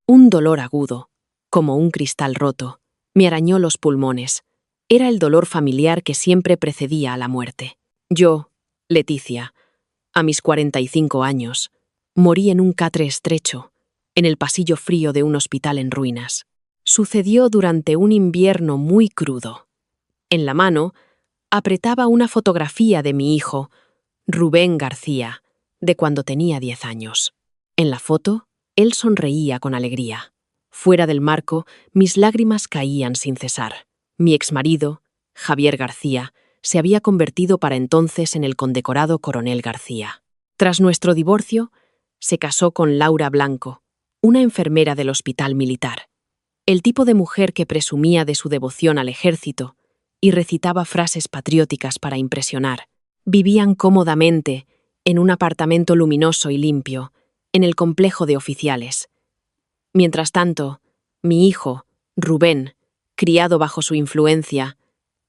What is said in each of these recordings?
Un dolor agudo, como un cristal roto, me arañó los pulmones. Era el dolor familiar que siempre precedía a la muerte. Yo, Leticia, a mis 45 años, morí en un catre estrecho, en el pasillo frío de un hospital en ruinas. Sucedió durante un invierno muy crudo. En la mano, apretaba una fotografía de mi hijo, Rubén García, de cuando tenía 10 años. En la foto, él sonreía con alegría. Fuera del marco, mis lágrimas caían sin cesar. Mi exmarido, Javier García, se había convertido para entonces en el condecorado coronel García. Tras nuestro divorcio, se casó con Laura Blanco, una enfermera del hospital militar. El tipo de mujer que presumía de su devoción al ejército y recitaba frases patrióticas para impresionar. Vivían cómodamente en un apartamento luminoso y limpio, en el complejo de oficiales. Mientras tanto, mi hijo, Rubén, criado bajo su influencia,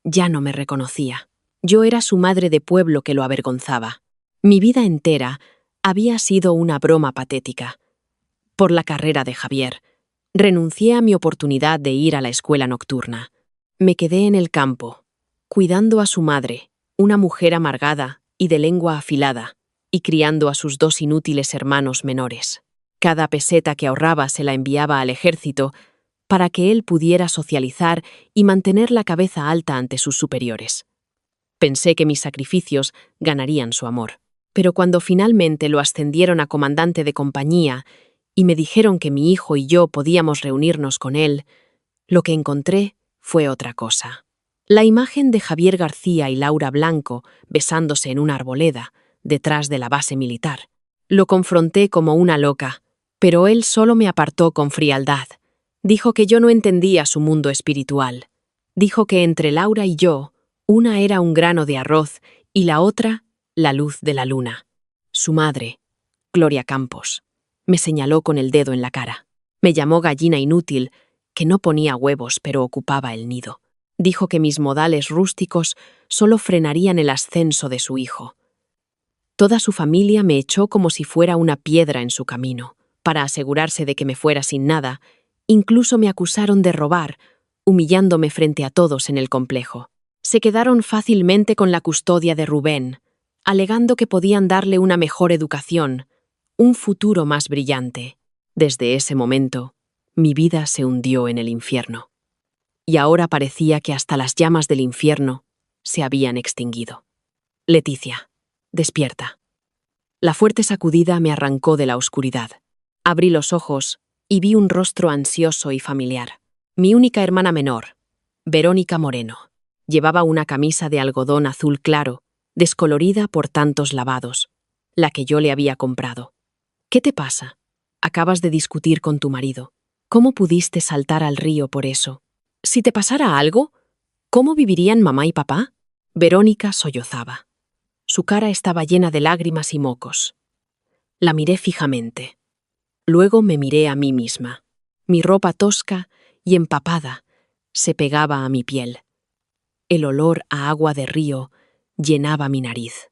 ya no me reconocía. Yo era su madre de pueblo que lo avergonzaba. Mi vida entera había sido una broma patética. Por la carrera de Javier, renuncié a mi oportunidad de ir a la escuela nocturna. Me quedé en el campo, cuidando a su madre, una mujer amargada y de lengua afilada, y criando a sus 2 inútiles hermanos menores. Cada peseta que ahorraba se la enviaba al ejército para que él pudiera socializar y mantener la cabeza alta ante sus superiores. Pensé que mis sacrificios ganarían su amor. Pero cuando finalmente lo ascendieron a comandante de compañía y me dijeron que mi hijo y yo podíamos reunirnos con él, lo que encontré fue otra cosa. La imagen de Javier García y Laura Blanco besándose en una arboleda, detrás de la base militar. Lo confronté como una loca, pero él solo me apartó con frialdad. Dijo que yo no entendía su mundo espiritual. Dijo que entre Laura y yo, una era un grano de arroz y la otra, la luz de la luna. Su madre, Gloria Campos, me señaló con el dedo en la cara. Me llamó gallina inútil, que no ponía huevos pero ocupaba el nido. Dijo que mis modales rústicos solo frenarían el ascenso de su hijo. Toda su familia me echó como si fuera una piedra en su camino. Para asegurarse de que me fuera sin nada, incluso me acusaron de robar, humillándome frente a todos en el complejo. Se quedaron fácilmente con la custodia de Rubén, alegando que podían darle una mejor educación, un futuro más brillante. Desde ese momento, mi vida se hundió en el infierno. Y ahora parecía que hasta las llamas del infierno se habían extinguido. Leticia, despierta. La fuerte sacudida me arrancó de la oscuridad. Abrí los ojos y vi un rostro ansioso y familiar. Mi única hermana menor, Verónica Moreno, llevaba una camisa de algodón azul claro, descolorida por tantos lavados, la que yo le había comprado. ¿Qué te pasa? Acabas de discutir con tu marido. ¿Cómo pudiste saltar al río por eso? Si te pasara algo, ¿cómo vivirían mamá y papá? Verónica sollozaba. Su cara estaba llena de lágrimas y mocos. La miré fijamente. Luego me miré a mí misma. Mi ropa tosca y empapada se pegaba a mi piel. El olor a agua de río llenaba mi nariz.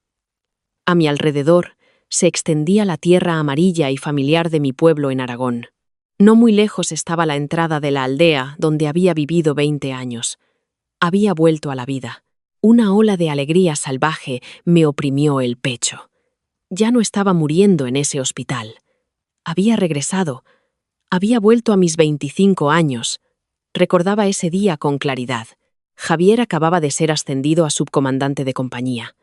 A mi alrededor se extendía la tierra amarilla y familiar de mi pueblo en Aragón. No muy lejos estaba la entrada de la aldea donde había vivido 20 años. Había vuelto a la vida. Una ola de alegría salvaje me oprimió el pecho. Ya no estaba muriendo en ese hospital. Había regresado. Había vuelto a mis 25 años. Recordaba ese día con claridad. Javier acababa de ser ascendido a subcomandante de compañía.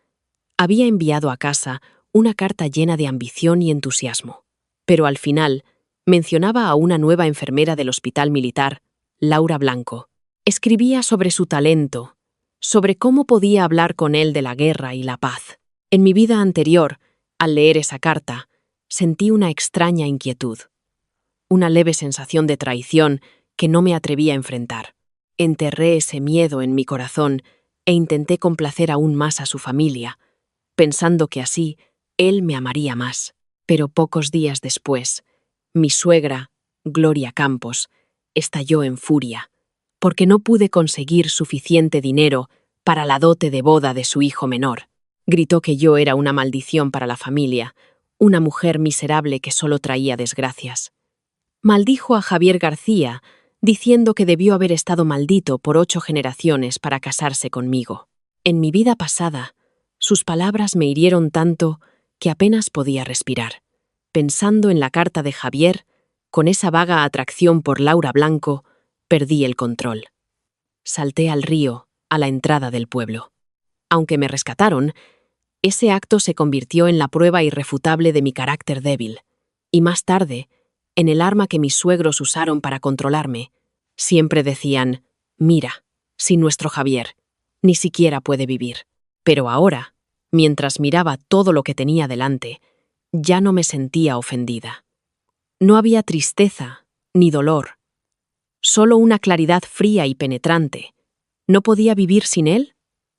Había enviado a casa una carta llena de ambición y entusiasmo. Pero al final mencionaba a una nueva enfermera del hospital militar, Laura Blanco. Escribía sobre su talento, sobre cómo podía hablar con él de la guerra y la paz. En mi vida anterior, al leer esa carta, sentí una extraña inquietud, una leve sensación de traición que no me atreví a enfrentar. Enterré ese miedo en mi corazón e intenté complacer aún más a su familia, pensando que así él me amaría más. Pero pocos días después, mi suegra, Gloria Campos, estalló en furia, porque no pude conseguir suficiente dinero para la dote de boda de su hijo menor. Gritó que yo era una maldición para la familia, una mujer miserable que solo traía desgracias. Maldijo a Javier García, diciendo que debió haber estado maldito por 8 generaciones para casarse conmigo. En mi vida pasada, sus palabras me hirieron tanto que apenas podía respirar. Pensando en la carta de Javier, con esa vaga atracción por Laura Blanco, perdí el control. Salté al río, a la entrada del pueblo. Aunque me rescataron, ese acto se convirtió en la prueba irrefutable de mi carácter débil, y más tarde, en el arma que mis suegros usaron para controlarme. Siempre decían: mira, sin nuestro Javier, ni siquiera puede vivir. Pero ahora, mientras miraba todo lo que tenía delante, ya no me sentía ofendida. No había tristeza ni dolor, solo una claridad fría y penetrante. ¿No podía vivir sin él?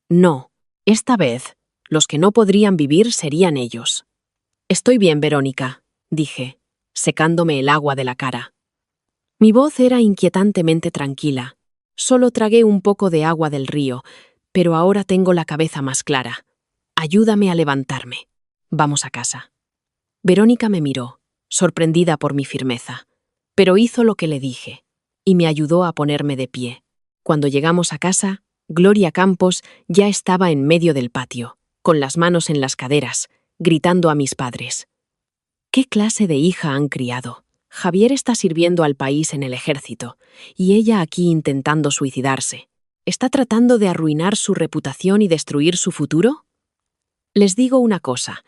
No, esta vez, los que no podrían vivir serían ellos. Estoy bien, Verónica, dije, secándome el agua de la cara. Mi voz era inquietantemente tranquila. Solo tragué un poco de agua del río, pero ahora tengo la cabeza más clara. Ayúdame a levantarme. Vamos a casa. Verónica me miró, sorprendida por mi firmeza, pero hizo lo que le dije, y me ayudó a ponerme de pie. Cuando llegamos a casa, Gloria Campos ya estaba en medio del patio, con las manos en las caderas, gritando a mis padres. ¿Qué clase de hija han criado? Javier está sirviendo al país en el ejército, y ella aquí intentando suicidarse. ¿Está tratando de arruinar su reputación y destruir su futuro? Les digo una cosa.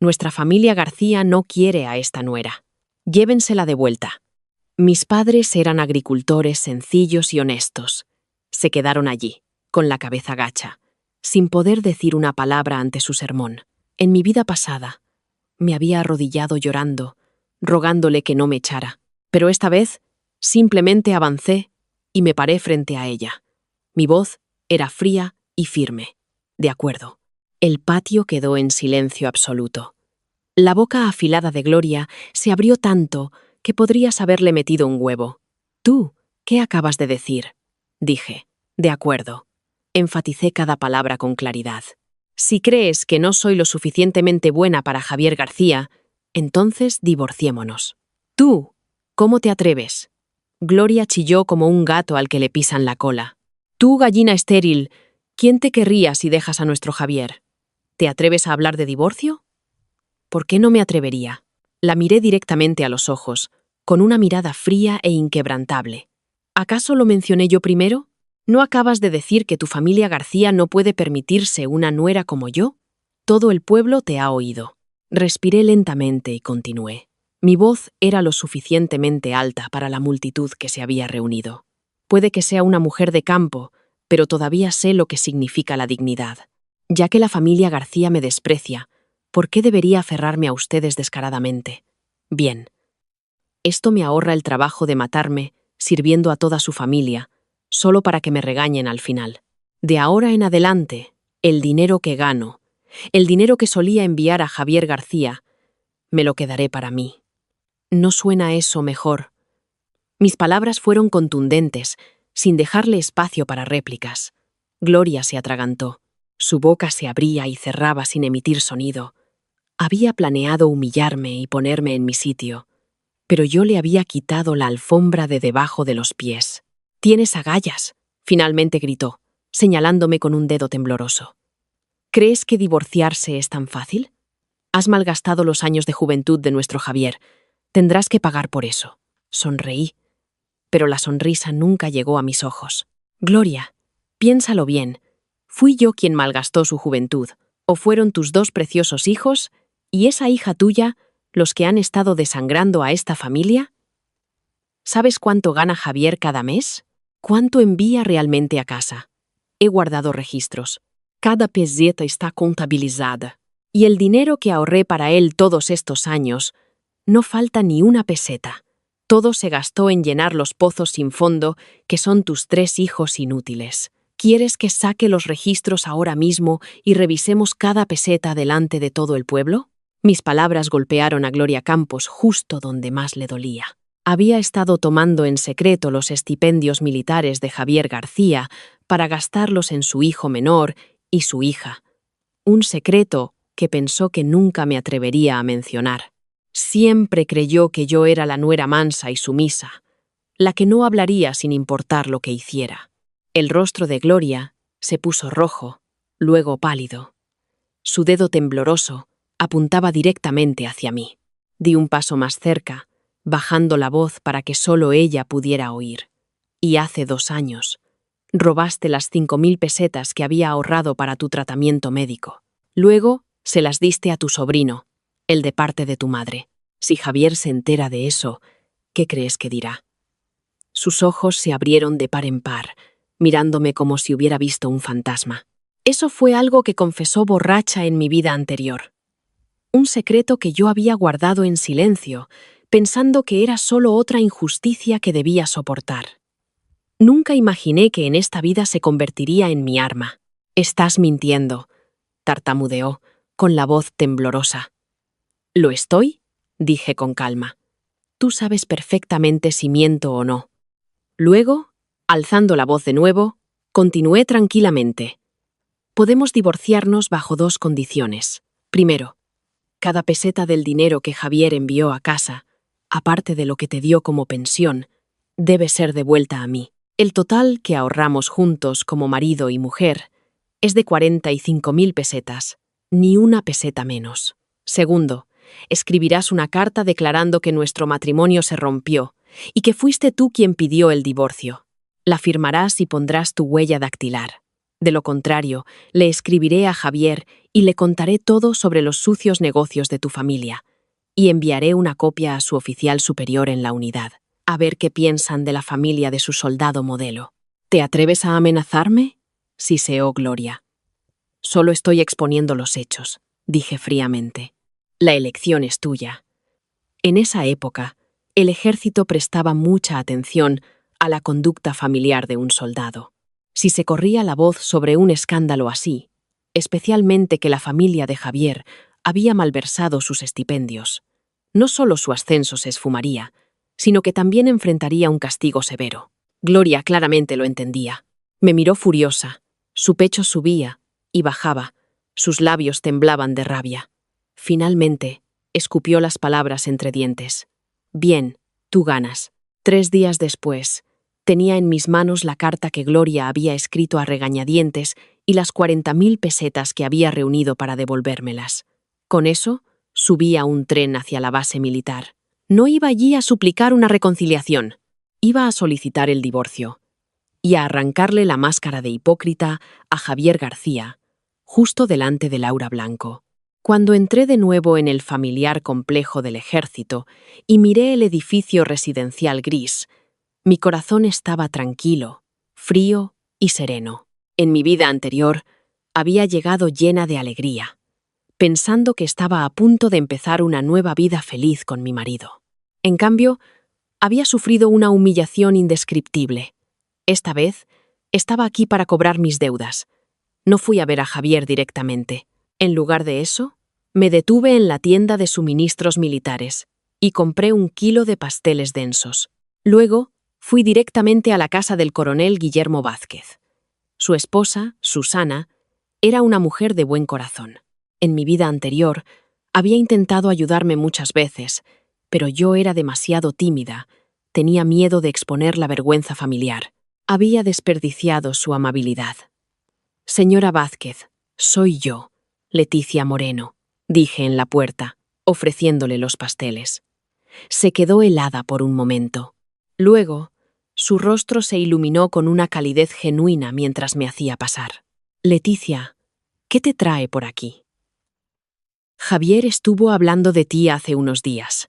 Nuestra familia García no quiere a esta nuera. Llévensela de vuelta. Mis padres eran agricultores sencillos y honestos. Se quedaron allí, con la cabeza gacha, sin poder decir una palabra ante su sermón. En mi vida pasada, me había arrodillado llorando, rogándole que no me echara. Pero esta vez, simplemente avancé y me paré frente a ella. Mi voz era fría y firme. De acuerdo. El patio quedó en silencio absoluto. La boca afilada de Gloria se abrió tanto que podrías haberle metido un huevo. «¿Tú qué acabas de decir?», dije. «De acuerdo». Enfaticé cada palabra con claridad. «Si crees que no soy lo suficientemente buena para Javier García, entonces divorciémonos». «¿Tú? ¿Cómo te atreves?». Gloria chilló como un gato al que le pisan la cola. «Tú, gallina estéril, ¿quién te querría si dejas a nuestro Javier? ¿Te atreves a hablar de divorcio?». ¿Por qué no me atrevería? La miré directamente a los ojos, con una mirada fría e inquebrantable. ¿Acaso lo mencioné yo primero? ¿No acabas de decir que tu familia García no puede permitirse una nuera como yo? Todo el pueblo te ha oído. Respiré lentamente y continué. Mi voz era lo suficientemente alta para la multitud que se había reunido. Puede que sea una mujer de campo, pero todavía sé lo que significa la dignidad. Ya que la familia García me desprecia, ¿por qué debería aferrarme a ustedes descaradamente? Bien. Esto me ahorra el trabajo de matarme, sirviendo a toda su familia, solo para que me regañen al final. De ahora en adelante, el dinero que gano, el dinero que solía enviar a Javier García, me lo quedaré para mí. ¿No suena eso mejor? Mis palabras fueron contundentes, sin dejarle espacio para réplicas. Gloria se atragantó. Su boca se abría y cerraba sin emitir sonido. Había planeado humillarme y ponerme en mi sitio, pero yo le había quitado la alfombra de debajo de los pies. «Tienes agallas», finalmente gritó, señalándome con un dedo tembloroso. «¿Crees que divorciarse es tan fácil? Has malgastado los años de juventud de nuestro Javier. Tendrás que pagar por eso». Sonreí, pero la sonrisa nunca llegó a mis ojos. «Gloria, piénsalo bien. ¿Fui yo quien malgastó su juventud, o fueron tus 2 preciosos hijos y esa hija tuya los que han estado desangrando a esta familia? ¿Sabes cuánto gana Javier cada mes? ¿Cuánto envía realmente a casa? He guardado registros. Cada peseta está contabilizada. Y el dinero que ahorré para él todos estos años, no falta ni una peseta. Todo se gastó en llenar los pozos sin fondo que son tus 3 hijos inútiles. ¿Quieres que saque los registros ahora mismo y revisemos cada peseta delante de todo el pueblo? Mis palabras golpearon a Gloria Campos justo donde más le dolía. Había estado tomando en secreto los estipendios militares de Javier García para gastarlos en su hijo menor y su hija. Un secreto que pensó que nunca me atrevería a mencionar. Siempre creyó que yo era la nuera mansa y sumisa, la que no hablaría sin importar lo que hiciera. El rostro de Gloria se puso rojo, luego pálido. Su dedo tembloroso apuntaba directamente hacia mí. Di un paso más cerca, bajando la voz para que solo ella pudiera oír. Y hace 2 años, robaste las 5.000 pesetas que había ahorrado para tu tratamiento médico. Luego, se las diste a tu sobrino, el de parte de tu madre. Si Javier se entera de eso, ¿qué crees que dirá? Sus ojos se abrieron de par en par, mirándome como si hubiera visto un fantasma. Eso fue algo que confesó borracha en mi vida anterior. Un secreto que yo había guardado en silencio, pensando que era solo otra injusticia que debía soportar. Nunca imaginé que en esta vida se convertiría en mi arma. «Estás mintiendo», tartamudeó, con la voz temblorosa. «¿Lo estoy?», dije con calma. «Tú sabes perfectamente si miento o no». Luego, alzando la voz de nuevo, continué tranquilamente. «Podemos divorciarnos bajo 2 condiciones. Primero, cada peseta del dinero que Javier envió a casa, aparte de lo que te dio como pensión, debe ser devuelta a mí. El total que ahorramos juntos como marido y mujer es de 45.000 pesetas, ni una peseta menos. Segundo, escribirás una carta declarando que nuestro matrimonio se rompió y que fuiste tú quien pidió el divorcio. La firmarás y pondrás tu huella dactilar. De lo contrario, le escribiré a Javier y le contaré todo sobre los sucios negocios de tu familia, y enviaré una copia a su oficial superior en la unidad, a ver qué piensan de la familia de su soldado modelo. ¿Te atreves a amenazarme?, siseó Gloria. Solo estoy exponiendo los hechos, dije fríamente. La elección es tuya. En esa época, el ejército prestaba mucha atención a la conducta familiar de un soldado. Si se corría la voz sobre un escándalo así, especialmente que la familia de Javier había malversado sus estipendios, no solo su ascenso se esfumaría, sino que también enfrentaría un castigo severo. Gloria claramente lo entendía. Me miró furiosa. Su pecho subía y bajaba. Sus labios temblaban de rabia. Finalmente, escupió las palabras entre dientes. «Bien, tú ganas». 3 días después, tenía en mis manos la carta que Gloria había escrito a regañadientes y las 40.000 pesetas que había reunido para devolvérmelas. Con eso, subí a un tren hacia la base militar. No iba allí a suplicar una reconciliación. Iba a solicitar el divorcio y a arrancarle la máscara de hipócrita a Javier García, justo delante de Laura Blanco. Cuando entré de nuevo en el familiar complejo del ejército y miré el edificio residencial gris, mi corazón estaba tranquilo, frío y sereno. En mi vida anterior, había llegado llena de alegría, pensando que estaba a punto de empezar una nueva vida feliz con mi marido. En cambio, había sufrido una humillación indescriptible. Esta vez, estaba aquí para cobrar mis deudas. No fui a ver a Javier directamente. En lugar de eso, me detuve en la tienda de suministros militares y compré 1 kilo de pasteles densos. Luego, fui directamente a la casa del coronel Guillermo Vázquez. Su esposa, Susana, era una mujer de buen corazón. En mi vida anterior, había intentado ayudarme muchas veces, pero yo era demasiado tímida, tenía miedo de exponer la vergüenza familiar. Había desperdiciado su amabilidad. «Señora Vázquez, soy yo, Leticia Moreno», dije en la puerta, ofreciéndole los pasteles. Se quedó helada por un momento. Luego, su rostro se iluminó con una calidez genuina mientras me hacía pasar. «Leticia, ¿qué te trae por aquí?» «Javier estuvo hablando de ti hace unos días.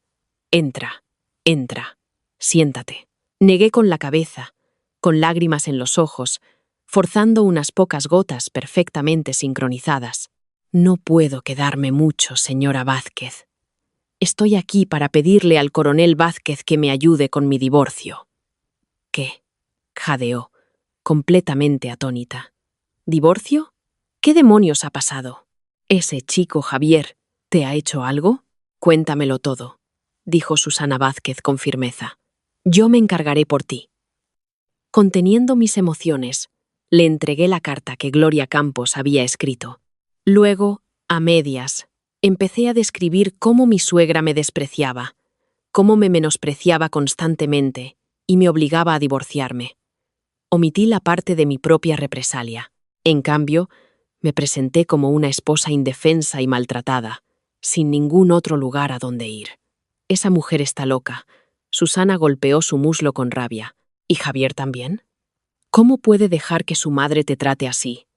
Entra, entra, siéntate». Negué con la cabeza, con lágrimas en los ojos, forzando unas pocas gotas perfectamente sincronizadas. «No puedo quedarme mucho, señora Vázquez. Estoy aquí para pedirle al coronel Vázquez que me ayude con mi divorcio». «¿Qué?», jadeó, completamente atónita. «¿Divorcio? ¿Qué demonios ha pasado? ¿Ese chico Javier te ha hecho algo? Cuéntamelo todo», dijo Susana Vázquez con firmeza. «Yo me encargaré por ti». Conteniendo mis emociones, le entregué la carta que Gloria Campos había escrito. Luego, a medias, Empecé a describir cómo mi suegra me despreciaba, cómo me menospreciaba constantemente y me obligaba a divorciarme. Omití la parte de mi propia represalia. En cambio, me presenté como una esposa indefensa y maltratada, sin ningún otro lugar a donde ir. Esa mujer está loca. Susana golpeó su muslo con rabia. ¿Y Javier también? ¿Cómo puede dejar que su madre te trate así?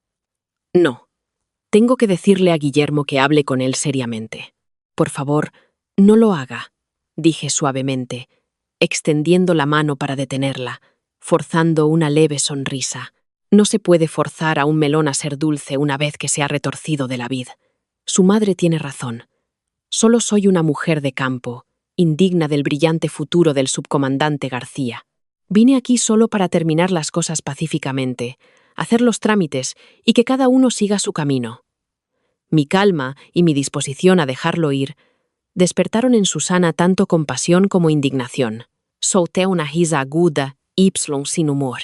No. Tengo que decirle a Guillermo que hable con él seriamente. Por favor, no lo haga, dije suavemente, extendiendo la mano para detenerla, forzando una leve sonrisa. No se puede forzar a un melón a ser dulce una vez que se ha retorcido de la vid. Su madre tiene razón. Solo soy una mujer de campo, indigna del brillante futuro del subcomandante García. Vine aquí solo para terminar las cosas pacíficamente, hacer los trámites y que cada uno siga su camino. Mi calma y mi disposición a dejarlo ir despertaron en Susana tanto compasión como indignación. Solté una risa aguda, sin humor.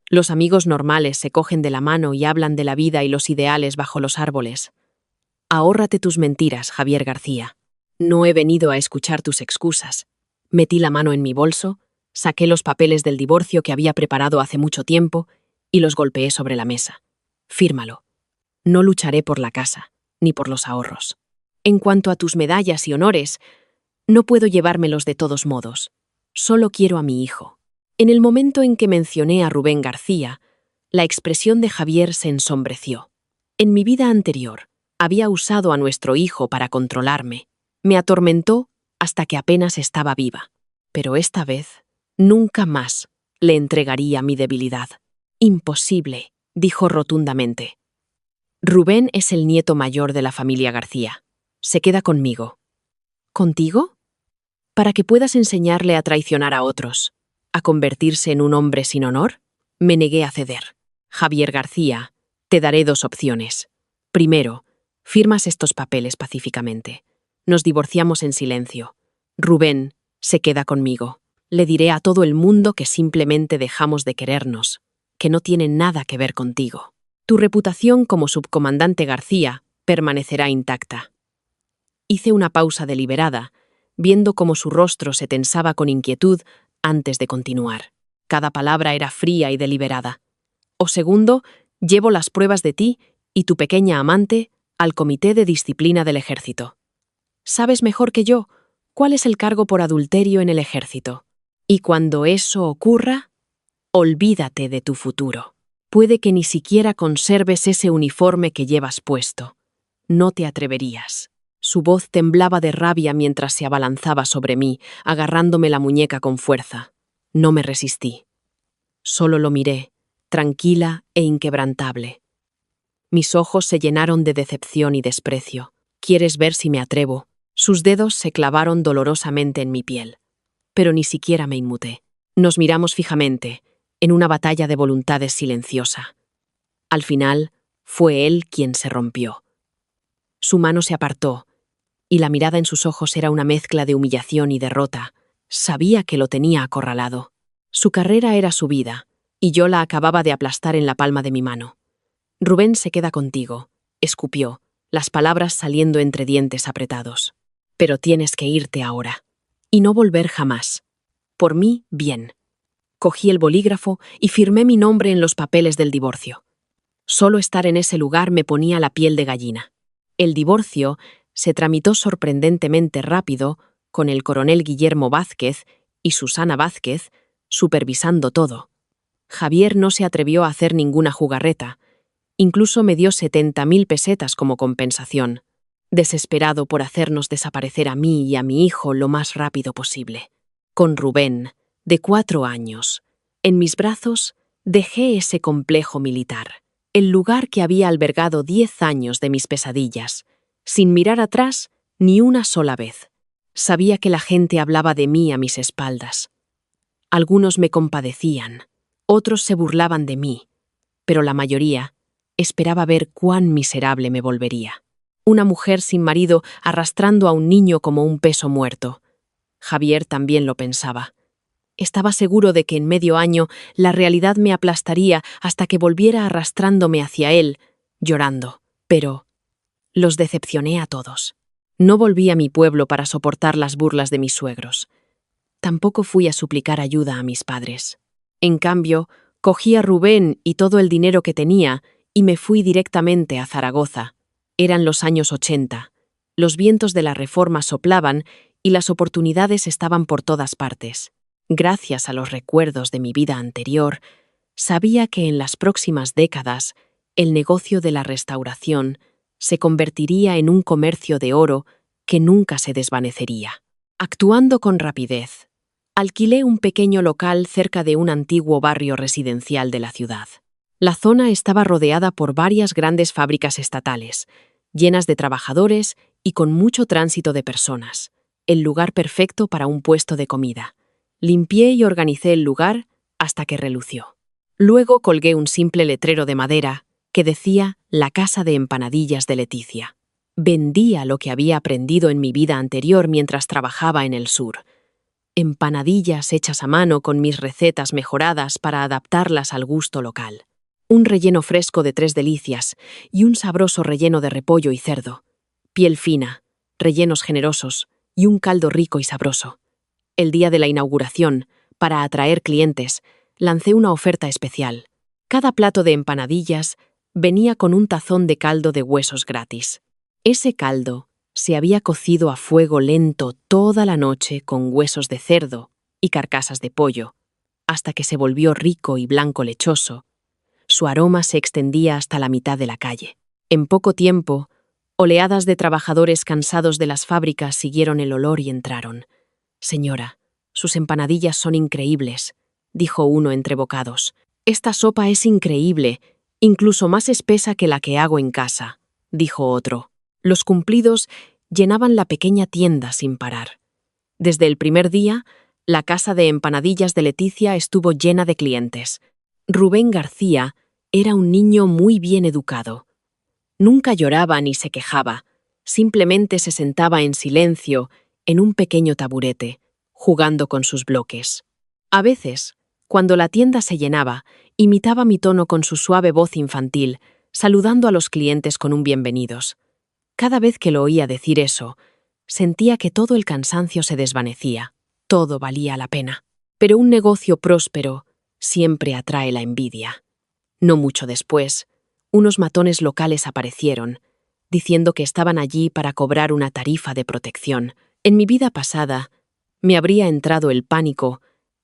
Los amigos normales se cogen de la mano y hablan de la vida y los ideales bajo los árboles. Ahórrate tus mentiras, Javier García. No he venido a escuchar tus excusas. Metí la mano en mi bolso, saqué los papeles del divorcio que había preparado hace mucho tiempo y los golpeé sobre la mesa. Fírmalo. No lucharé por la casa, ni por los ahorros. En cuanto a tus medallas y honores, no puedo llevármelos de todos modos. Solo quiero a mi hijo. En el momento en que mencioné a Rubén García, la expresión de Javier se ensombreció. En mi vida anterior, había usado a nuestro hijo para controlarme. Me atormentó hasta que apenas estaba viva. Pero esta vez, nunca más le entregaría mi debilidad. Imposible, dijo rotundamente. Rubén es el nieto mayor de la familia García. Se queda conmigo. ¿Contigo? Para que puedas enseñarle a traicionar a otros, a convertirse en un hombre sin honor. Me negué a ceder. Javier García, te daré dos opciones. Primero, firmas estos papeles pacíficamente. Nos divorciamos en silencio. Rubén se queda conmigo. Le diré a todo el mundo que simplemente dejamos de querernos, que no tiene nada que ver contigo. Tu reputación como subcomandante García permanecerá intacta. Hice una pausa deliberada, viendo cómo su rostro se tensaba con inquietud antes de continuar. Cada palabra era fría y deliberada. O segundo, llevo las pruebas de ti y tu pequeña amante al Comité de Disciplina del Ejército. Sabes mejor que yo cuál es el cargo por adulterio en el Ejército. Y cuando eso ocurra, olvídate de tu futuro. Puede que ni siquiera conserves ese uniforme que llevas puesto. No te atreverías. Su voz temblaba de rabia mientras se abalanzaba sobre mí, agarrándome la muñeca con fuerza. No me resistí. Solo lo miré, tranquila e inquebrantable. Mis ojos se llenaron de decepción y desprecio. ¿Quieres ver si me atrevo? Sus dedos se clavaron dolorosamente en mi piel. Pero ni siquiera me inmuté. Nos miramos fijamente, en una batalla de voluntades silenciosa. Al final, fue él quien se rompió. Su mano se apartó, y la mirada en sus ojos era una mezcla de humillación y derrota. Sabía que lo tenía acorralado. Su carrera era su vida, y yo la acababa de aplastar en la palma de mi mano. Rubén se queda contigo, escupió, las palabras saliendo entre dientes apretados. Pero tienes que irte ahora, y no volver jamás. Por mí, bien. Cogí el bolígrafo y firmé mi nombre en los papeles del divorcio. Solo estar en ese lugar me ponía la piel de gallina. El divorcio se tramitó sorprendentemente rápido, con el coronel Guillermo Vázquez y Susana Vázquez supervisando todo. Javier no se atrevió a hacer ninguna jugarreta. Incluso me dio 70.000 pesetas como compensación, desesperado por hacernos desaparecer a mí y a mi hijo lo más rápido posible. Con Rubén, de 4 años, en mis brazos, dejé ese complejo militar, el lugar que había albergado 10 años de mis pesadillas, sin mirar atrás ni una sola vez. Sabía que la gente hablaba de mí a mis espaldas. Algunos me compadecían, otros se burlaban de mí, pero la mayoría esperaba ver cuán miserable me volvería. Una mujer sin marido arrastrando a un niño como un peso muerto. Javier también lo pensaba. Estaba seguro de que en medio año la realidad me aplastaría hasta que volviera arrastrándome hacia él, llorando. Pero los decepcioné a todos. No volví a mi pueblo para soportar las burlas de mis suegros. Tampoco fui a suplicar ayuda a mis padres. En cambio, cogí a Rubén y todo el dinero que tenía y me fui directamente a Zaragoza. Eran los años 80. Los vientos de la Reforma soplaban y las oportunidades estaban por todas partes. Gracias a los recuerdos de mi vida anterior, sabía que en las próximas décadas el negocio de la restauración se convertiría en un comercio de oro que nunca se desvanecería. Actuando con rapidez, alquilé un pequeño local cerca de un antiguo barrio residencial de la ciudad. La zona estaba rodeada por varias grandes fábricas estatales, llenas de trabajadores y con mucho tránsito de personas. El lugar perfecto para un puesto de comida. Limpié y organicé el lugar hasta que relució. Luego colgué un simple letrero de madera que decía «La casa de empanadillas de Leticia». Vendía lo que había aprendido en mi vida anterior mientras trabajaba en el sur. Empanadillas hechas a mano con mis recetas mejoradas para adaptarlas al gusto local. Un relleno fresco de 3 delicias y un sabroso relleno de repollo y cerdo. Piel fina, rellenos generosos y un caldo rico y sabroso. El día de la inauguración, para atraer clientes, lancé una oferta especial. Cada plato de empanadillas venía con un tazón de caldo de huesos gratis. Ese caldo se había cocido a fuego lento toda la noche con huesos de cerdo y carcasas de pollo, hasta que se volvió rico y blanco lechoso. Su aroma se extendía hasta la mitad de la calle. En poco tiempo, oleadas de trabajadores cansados de las fábricas siguieron el olor y entraron. «Señora, sus empanadillas son increíbles», dijo uno entre bocados. «Esta sopa es increíble, incluso más espesa que la que hago en casa», dijo otro. Los cumplidos llenaban la pequeña tienda sin parar. Desde el primer día, la casa de empanadillas de Leticia estuvo llena de clientes. Rubén García era un niño muy bien educado. Nunca lloraba ni se quejaba, simplemente se sentaba en silencio en un pequeño taburete, jugando con sus bloques. A veces, cuando la tienda se llenaba, imitaba mi tono con su suave voz infantil, saludando a los clientes con un bienvenidos. Cada vez que lo oía decir eso, sentía que todo el cansancio se desvanecía, todo valía la pena. Pero un negocio próspero siempre atrae la envidia. No mucho después, unos matones locales aparecieron, diciendo que estaban allí para cobrar una tarifa de protección. En mi vida pasada, me habría entrado el pánico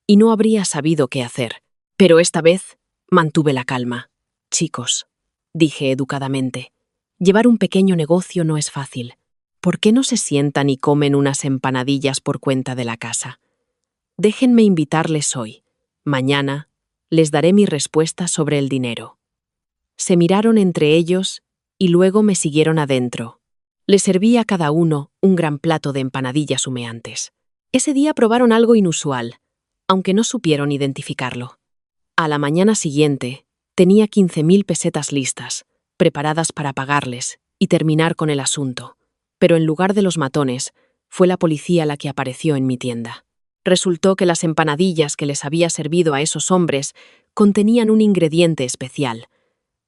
y no habría sabido qué hacer. Pero esta vez mantuve la calma. «Chicos», dije educadamente, «llevar un pequeño negocio no es fácil. ¿Por qué no se sientan y comen unas empanadillas por cuenta de la casa? Déjenme invitarles hoy. Mañana les daré mi respuesta sobre el dinero». Se miraron entre ellos y luego me siguieron adentro. Les serví a cada uno un gran plato de empanadillas humeantes. Ese día probaron algo inusual, aunque no supieron identificarlo. A la mañana siguiente, tenía 15.000 pesetas listas, preparadas para pagarles y terminar con el asunto. Pero en lugar de los matones, fue la policía la que apareció en mi tienda. Resultó que las empanadillas que les había servido a esos hombres contenían un ingrediente especial,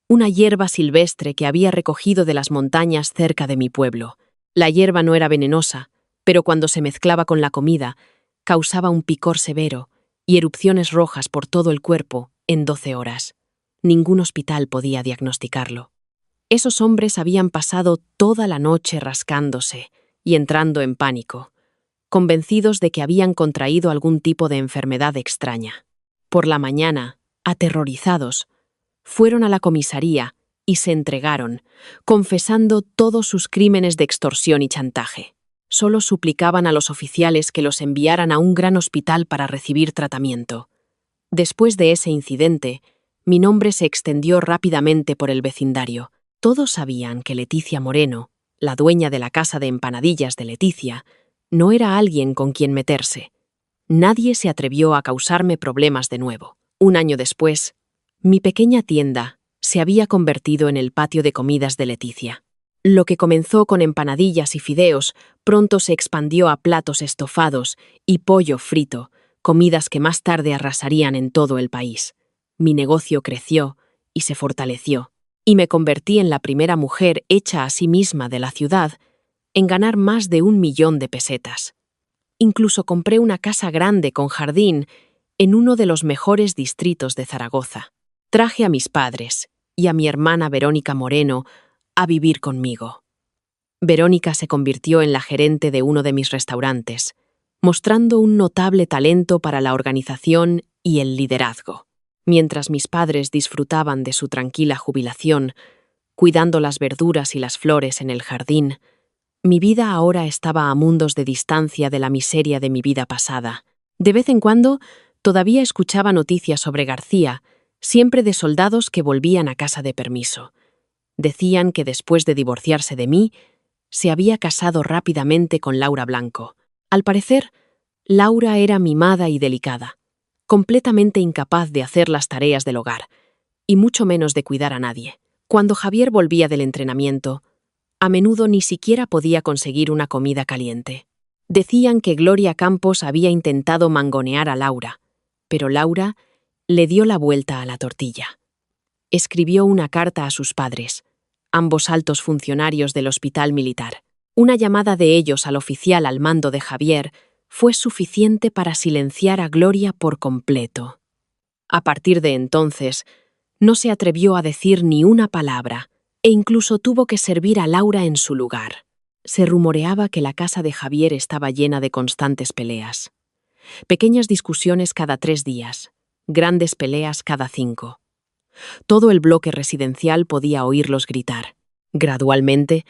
una hierba silvestre que había recogido de las montañas cerca de mi pueblo. La hierba no era venenosa, pero cuando se mezclaba con la comida, causaba un picor severo y erupciones rojas por todo el cuerpo en 12 horas. Ningún hospital podía diagnosticarlo. Esos hombres habían pasado toda la noche rascándose y entrando en pánico, convencidos de que habían contraído algún tipo de enfermedad extraña. Por la mañana, aterrorizados, fueron a la comisaría y se entregaron, confesando todos sus crímenes de extorsión y chantaje. Solo suplicaban a los oficiales que los enviaran a un gran hospital para recibir tratamiento. Después de ese incidente, mi nombre se extendió rápidamente por el vecindario. Todos sabían que Leticia Moreno, la dueña de la casa de empanadillas de Leticia, no era alguien con quien meterse. Nadie se atrevió a causarme problemas de nuevo. Un año después, mi pequeña tienda se había convertido en el patio de comidas de Leticia. Lo que comenzó con empanadillas y fideos pronto se expandió a platos estofados y pollo frito, comidas que más tarde arrasarían en todo el país. Mi negocio creció y se fortaleció, y me convertí en la primera mujer hecha a sí misma de la ciudad en ganar más de 1 millón de pesetas. Incluso compré una casa grande con jardín en uno de los mejores distritos de Zaragoza. Traje a mis padres y a mi hermana Verónica Moreno a vivir conmigo. Verónica se convirtió en la gerente de uno de mis restaurantes, mostrando un notable talento para la organización y el liderazgo. Mientras mis padres disfrutaban de su tranquila jubilación, cuidando las verduras y las flores en el jardín, mi vida ahora estaba a mundos de distancia de la miseria de mi vida pasada. De vez en cuando, todavía escuchaba noticias sobre García, siempre de soldados que volvían a casa de permiso. Decían que después de divorciarse de mí, se había casado rápidamente con Laura Blanco. Al parecer, Laura era mimada y delicada, completamente incapaz de hacer las tareas del hogar, y mucho menos de cuidar a nadie. Cuando Javier volvía del entrenamiento, a menudo ni siquiera podía conseguir una comida caliente. Decían que Gloria Campos había intentado mangonear a Laura, pero Laura le dio la vuelta a la tortilla. Escribió una carta a sus padres, ambos altos funcionarios del hospital militar. Una llamada de ellos al oficial al mando de Javier fue suficiente para silenciar a Gloria por completo. A partir de entonces, no se atrevió a decir ni una palabra, e incluso tuvo que servir a Laura en su lugar. Se rumoreaba que la casa de Javier estaba llena de constantes peleas. Pequeñas discusiones cada 3 días, grandes peleas cada 5. Todo el bloque residencial podía oírlos gritar. Gradualmente,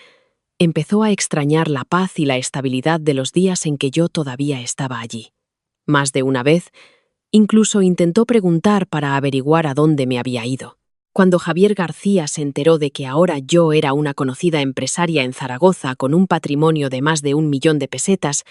empezó a extrañar la paz y la estabilidad de los días en que yo todavía estaba allí. Más de una vez, incluso intentó preguntar para averiguar a dónde me había ido. Cuando Javier García se enteró de que ahora yo era una conocida empresaria en Zaragoza con un patrimonio de más de 1 millón de pesetas,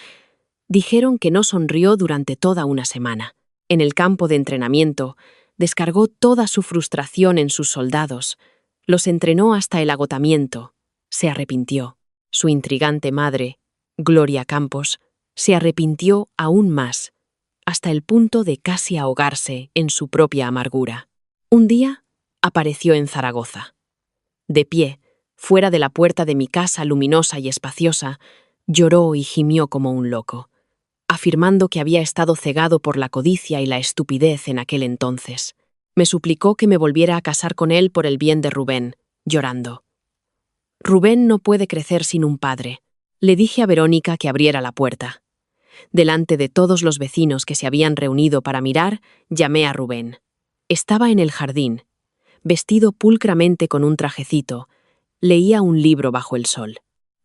dijeron que no sonrió durante toda una semana. En el campo de entrenamiento, descargó toda su frustración en sus soldados, los entrenó hasta el agotamiento, se arrepintió. Su intrigante madre, Gloria Campos, se arrepintió aún más, hasta el punto de casi ahogarse en su propia amargura. Un día, apareció en Zaragoza. De pie, fuera de la puerta de mi casa luminosa y espaciosa, lloró y gimió como un loco, afirmando que había estado cegado por la codicia y la estupidez en aquel entonces. Me suplicó que me volviera a casar con él por el bien de Rubén, llorando. Rubén no puede crecer sin un padre. Le dije a Verónica que abriera la puerta. Delante de todos los vecinos que se habían reunido para mirar, llamé a Rubén. Estaba en el jardín, vestido pulcramente con un trajecito, leía un libro bajo el sol.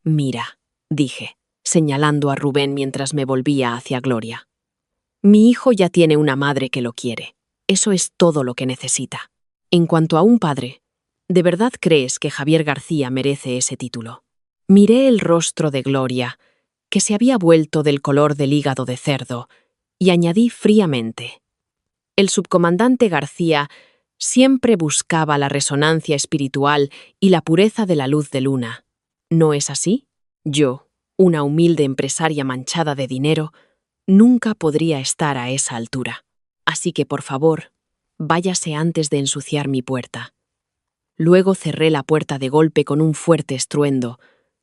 «Mira», dije, señalando a Rubén mientras me volvía hacia Gloria. «Mi hijo ya tiene una madre que lo quiere. Eso es todo lo que necesita. En cuanto a un padre, ¿de verdad crees que Javier García merece ese título?» Miré el rostro de Gloria, que se había vuelto del color del hígado de cerdo, y añadí fríamente: «El subcomandante García siempre buscaba la resonancia espiritual y la pureza de la luz de luna. ¿No es así? Yo, una humilde empresaria manchada de dinero, nunca podría estar a esa altura. Así que, por favor, váyase antes de ensuciar mi puerta». Luego cerré la puerta de golpe con un fuerte estruendo,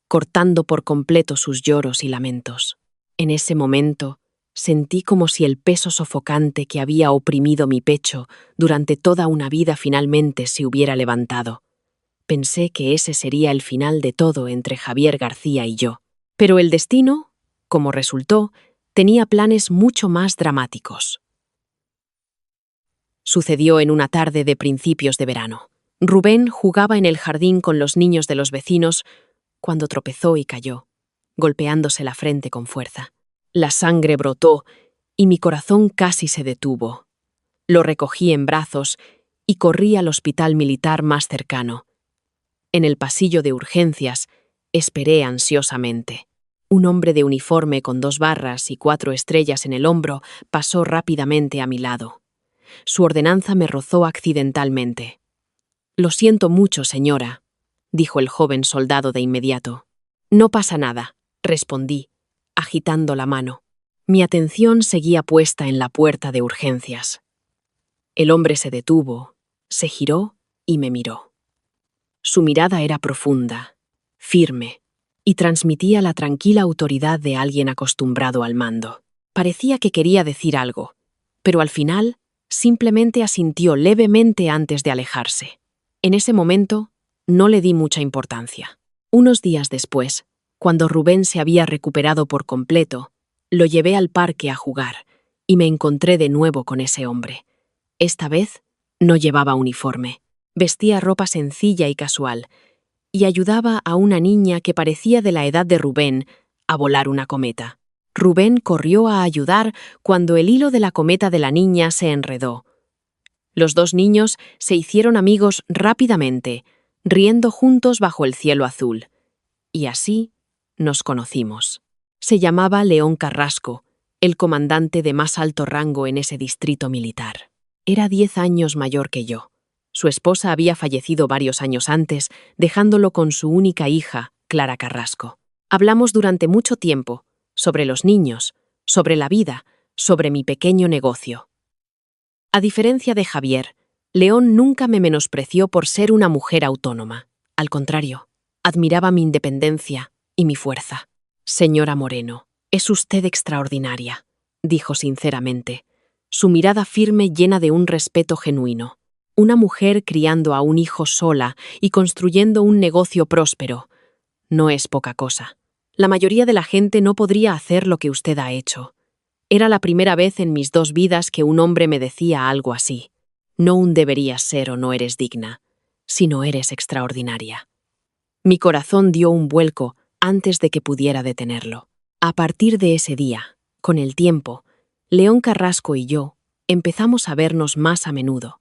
cortando por completo sus lloros y lamentos. En ese momento, sentí como si el peso sofocante que había oprimido mi pecho durante toda una vida finalmente se hubiera levantado. Pensé que ese sería el final de todo entre Javier García y yo. Pero el destino, como resultó, tenía planes mucho más dramáticos. Sucedió en una tarde de principios de verano. Rubén jugaba en el jardín con los niños de los vecinos cuando tropezó y cayó, golpeándose la frente con fuerza. La sangre brotó y mi corazón casi se detuvo. Lo recogí en brazos y corrí al hospital militar más cercano. En el pasillo de urgencias esperé ansiosamente. Un hombre de uniforme con 2 barras y 4 estrellas en el hombro pasó rápidamente a mi lado. Su ordenanza me rozó accidentalmente. «Lo siento mucho, señora», dijo el joven soldado de inmediato. «No pasa nada», respondí, agitando la mano. Mi atención seguía puesta en la puerta de urgencias. El hombre se detuvo, se giró y me miró. Su mirada era profunda, firme, y transmitía la tranquila autoridad de alguien acostumbrado al mando. Parecía que quería decir algo, pero al final simplemente asintió levemente antes de alejarse. En ese momento no le di mucha importancia. Unos días después, cuando Rubén se había recuperado por completo, lo llevé al parque a jugar y me encontré de nuevo con ese hombre. Esta vez no llevaba uniforme, vestía ropa sencilla y casual, y ayudaba a una niña que parecía de la edad de Rubén a volar una cometa. Rubén corrió a ayudar cuando el hilo de la cometa de la niña se enredó. Los dos niños se hicieron amigos rápidamente, riendo juntos bajo el cielo azul. Y así nos conocimos. Se llamaba León Carrasco, el comandante de más alto rango en ese distrito militar. Era 10 años mayor que yo. Su esposa había fallecido varios años antes, dejándolo con su única hija, Clara Carrasco. Hablamos durante mucho tiempo, sobre los niños, sobre la vida, sobre mi pequeño negocio. A diferencia de Javier, León nunca me menospreció por ser una mujer autónoma. Al contrario, admiraba mi independencia y mi fuerza. Señora Moreno, es usted extraordinaria, dijo sinceramente, su mirada firme llena de un respeto genuino. Una mujer criando a un hijo sola y construyendo un negocio próspero. No es poca cosa. La mayoría de la gente no podría hacer lo que usted ha hecho. Era la primera vez en mis 2 vidas que un hombre me decía algo así. No un deberías ser o no eres digna, sino eres extraordinaria. Mi corazón dio un vuelco antes de que pudiera detenerlo. A partir de ese día, con el tiempo, León Carrasco y yo empezamos a vernos más a menudo.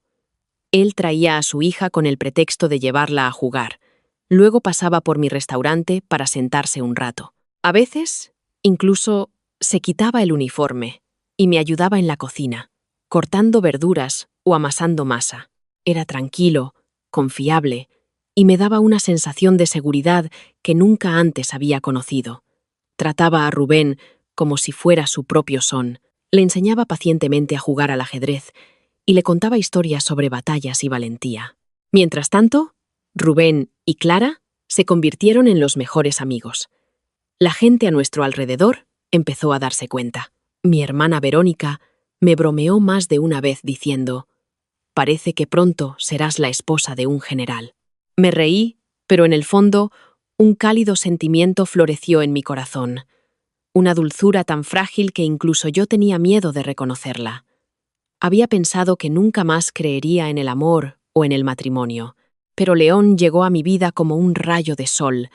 Él traía a su hija con el pretexto de llevarla a jugar. Luego pasaba por mi restaurante para sentarse un rato. A veces, incluso, se quitaba el uniforme y me ayudaba en la cocina, cortando verduras o amasando masa. Era tranquilo, confiable, y me daba una sensación de seguridad que nunca antes había conocido. Trataba a Rubén como si fuera su propio son. Le enseñaba pacientemente a jugar al ajedrez y le contaba historias sobre batallas y valentía. Mientras tanto, Rubén y Clara se convirtieron en los mejores amigos. La gente a nuestro alrededor empezó a darse cuenta. Mi hermana Verónica me bromeó más de una vez diciendo: «Parece que pronto serás la esposa de un general». Me reí, pero en el fondo, un cálido sentimiento floreció en mi corazón. Una dulzura tan frágil que incluso yo tenía miedo de reconocerla. Había pensado que nunca más creería en el amor o en el matrimonio, pero León llegó a mi vida como un rayo de sol,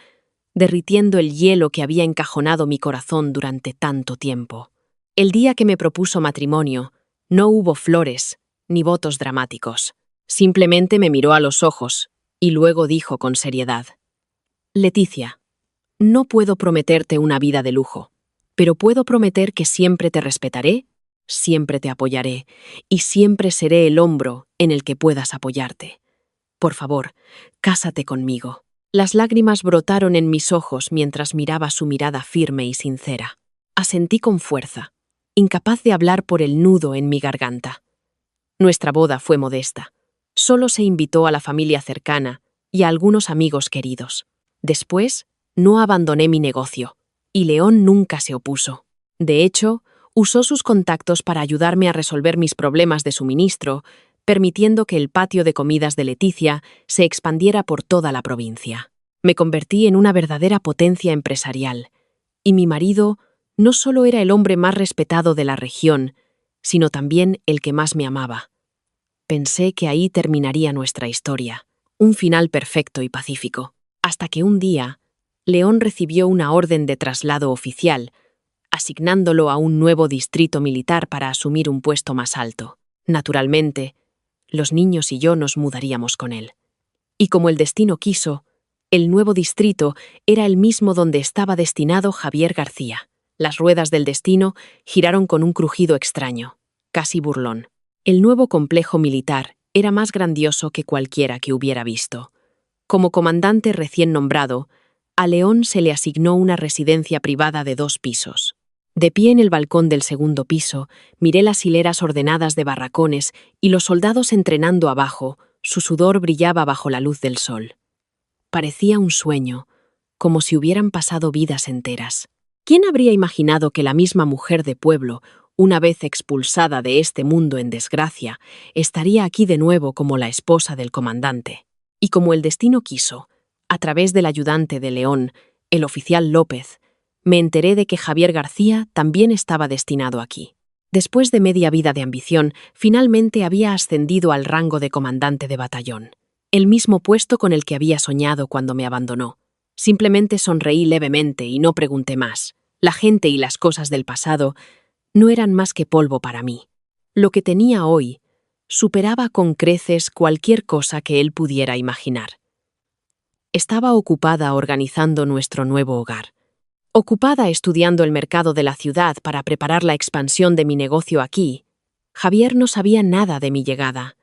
derritiendo el hielo que había encajonado mi corazón durante tanto tiempo. El día que me propuso matrimonio, no hubo flores ni votos dramáticos. Simplemente me miró a los ojos y luego dijo con seriedad: «Leticia, no puedo prometerte una vida de lujo, pero puedo prometer que siempre te respetaré, siempre te apoyaré y siempre seré el hombro en el que puedas apoyarte. Por favor, cásate conmigo». Las lágrimas brotaron en mis ojos mientras miraba su mirada firme y sincera. Asentí con fuerza, incapaz de hablar por el nudo en mi garganta. Nuestra boda fue modesta. Solo se invitó a la familia cercana y a algunos amigos queridos. Después, no abandoné mi negocio, y León nunca se opuso. De hecho, usó sus contactos para ayudarme a resolver mis problemas de suministro, permitiendo que el patio de comidas de Leticia se expandiera por toda la provincia. Me convertí en una verdadera potencia empresarial, y mi marido no solo era el hombre más respetado de la región, sino también el que más me amaba. Pensé que ahí terminaría nuestra historia, un final perfecto y pacífico, hasta que un día, León recibió una orden de traslado oficial, asignándolo a un nuevo distrito militar para asumir un puesto más alto. Naturalmente, los niños y yo nos mudaríamos con él. Y como el destino quiso, el nuevo distrito era el mismo donde estaba destinado Javier García. Las ruedas del destino giraron con un crujido extraño, casi burlón. El nuevo complejo militar era más grandioso que cualquiera que hubiera visto. Como comandante recién nombrado, a León se le asignó una residencia privada de 2 pisos. De pie en el balcón del segundo piso, miré las hileras ordenadas de barracones y los soldados entrenando abajo. Su sudor brillaba bajo la luz del sol. Parecía un sueño, como si hubieran pasado vidas enteras. ¿Quién habría imaginado que la misma mujer de pueblo, una vez expulsada de este mundo en desgracia, estaría aquí de nuevo como la esposa del comandante? Y como el destino quiso, a través del ayudante de León, el oficial López, me enteré de que Javier García también estaba destinado aquí. Después de media vida de ambición, finalmente había ascendido al rango de comandante de batallón, el mismo puesto con el que había soñado cuando me abandonó. Simplemente sonreí levemente y no pregunté más. La gente y las cosas del pasado no eran más que polvo para mí. Lo que tenía hoy superaba con creces cualquier cosa que él pudiera imaginar. Estaba ocupada organizando nuestro nuevo hogar. Ocupada estudiando el mercado de la ciudad para preparar la expansión de mi negocio aquí, Javier no sabía nada de mi llegada.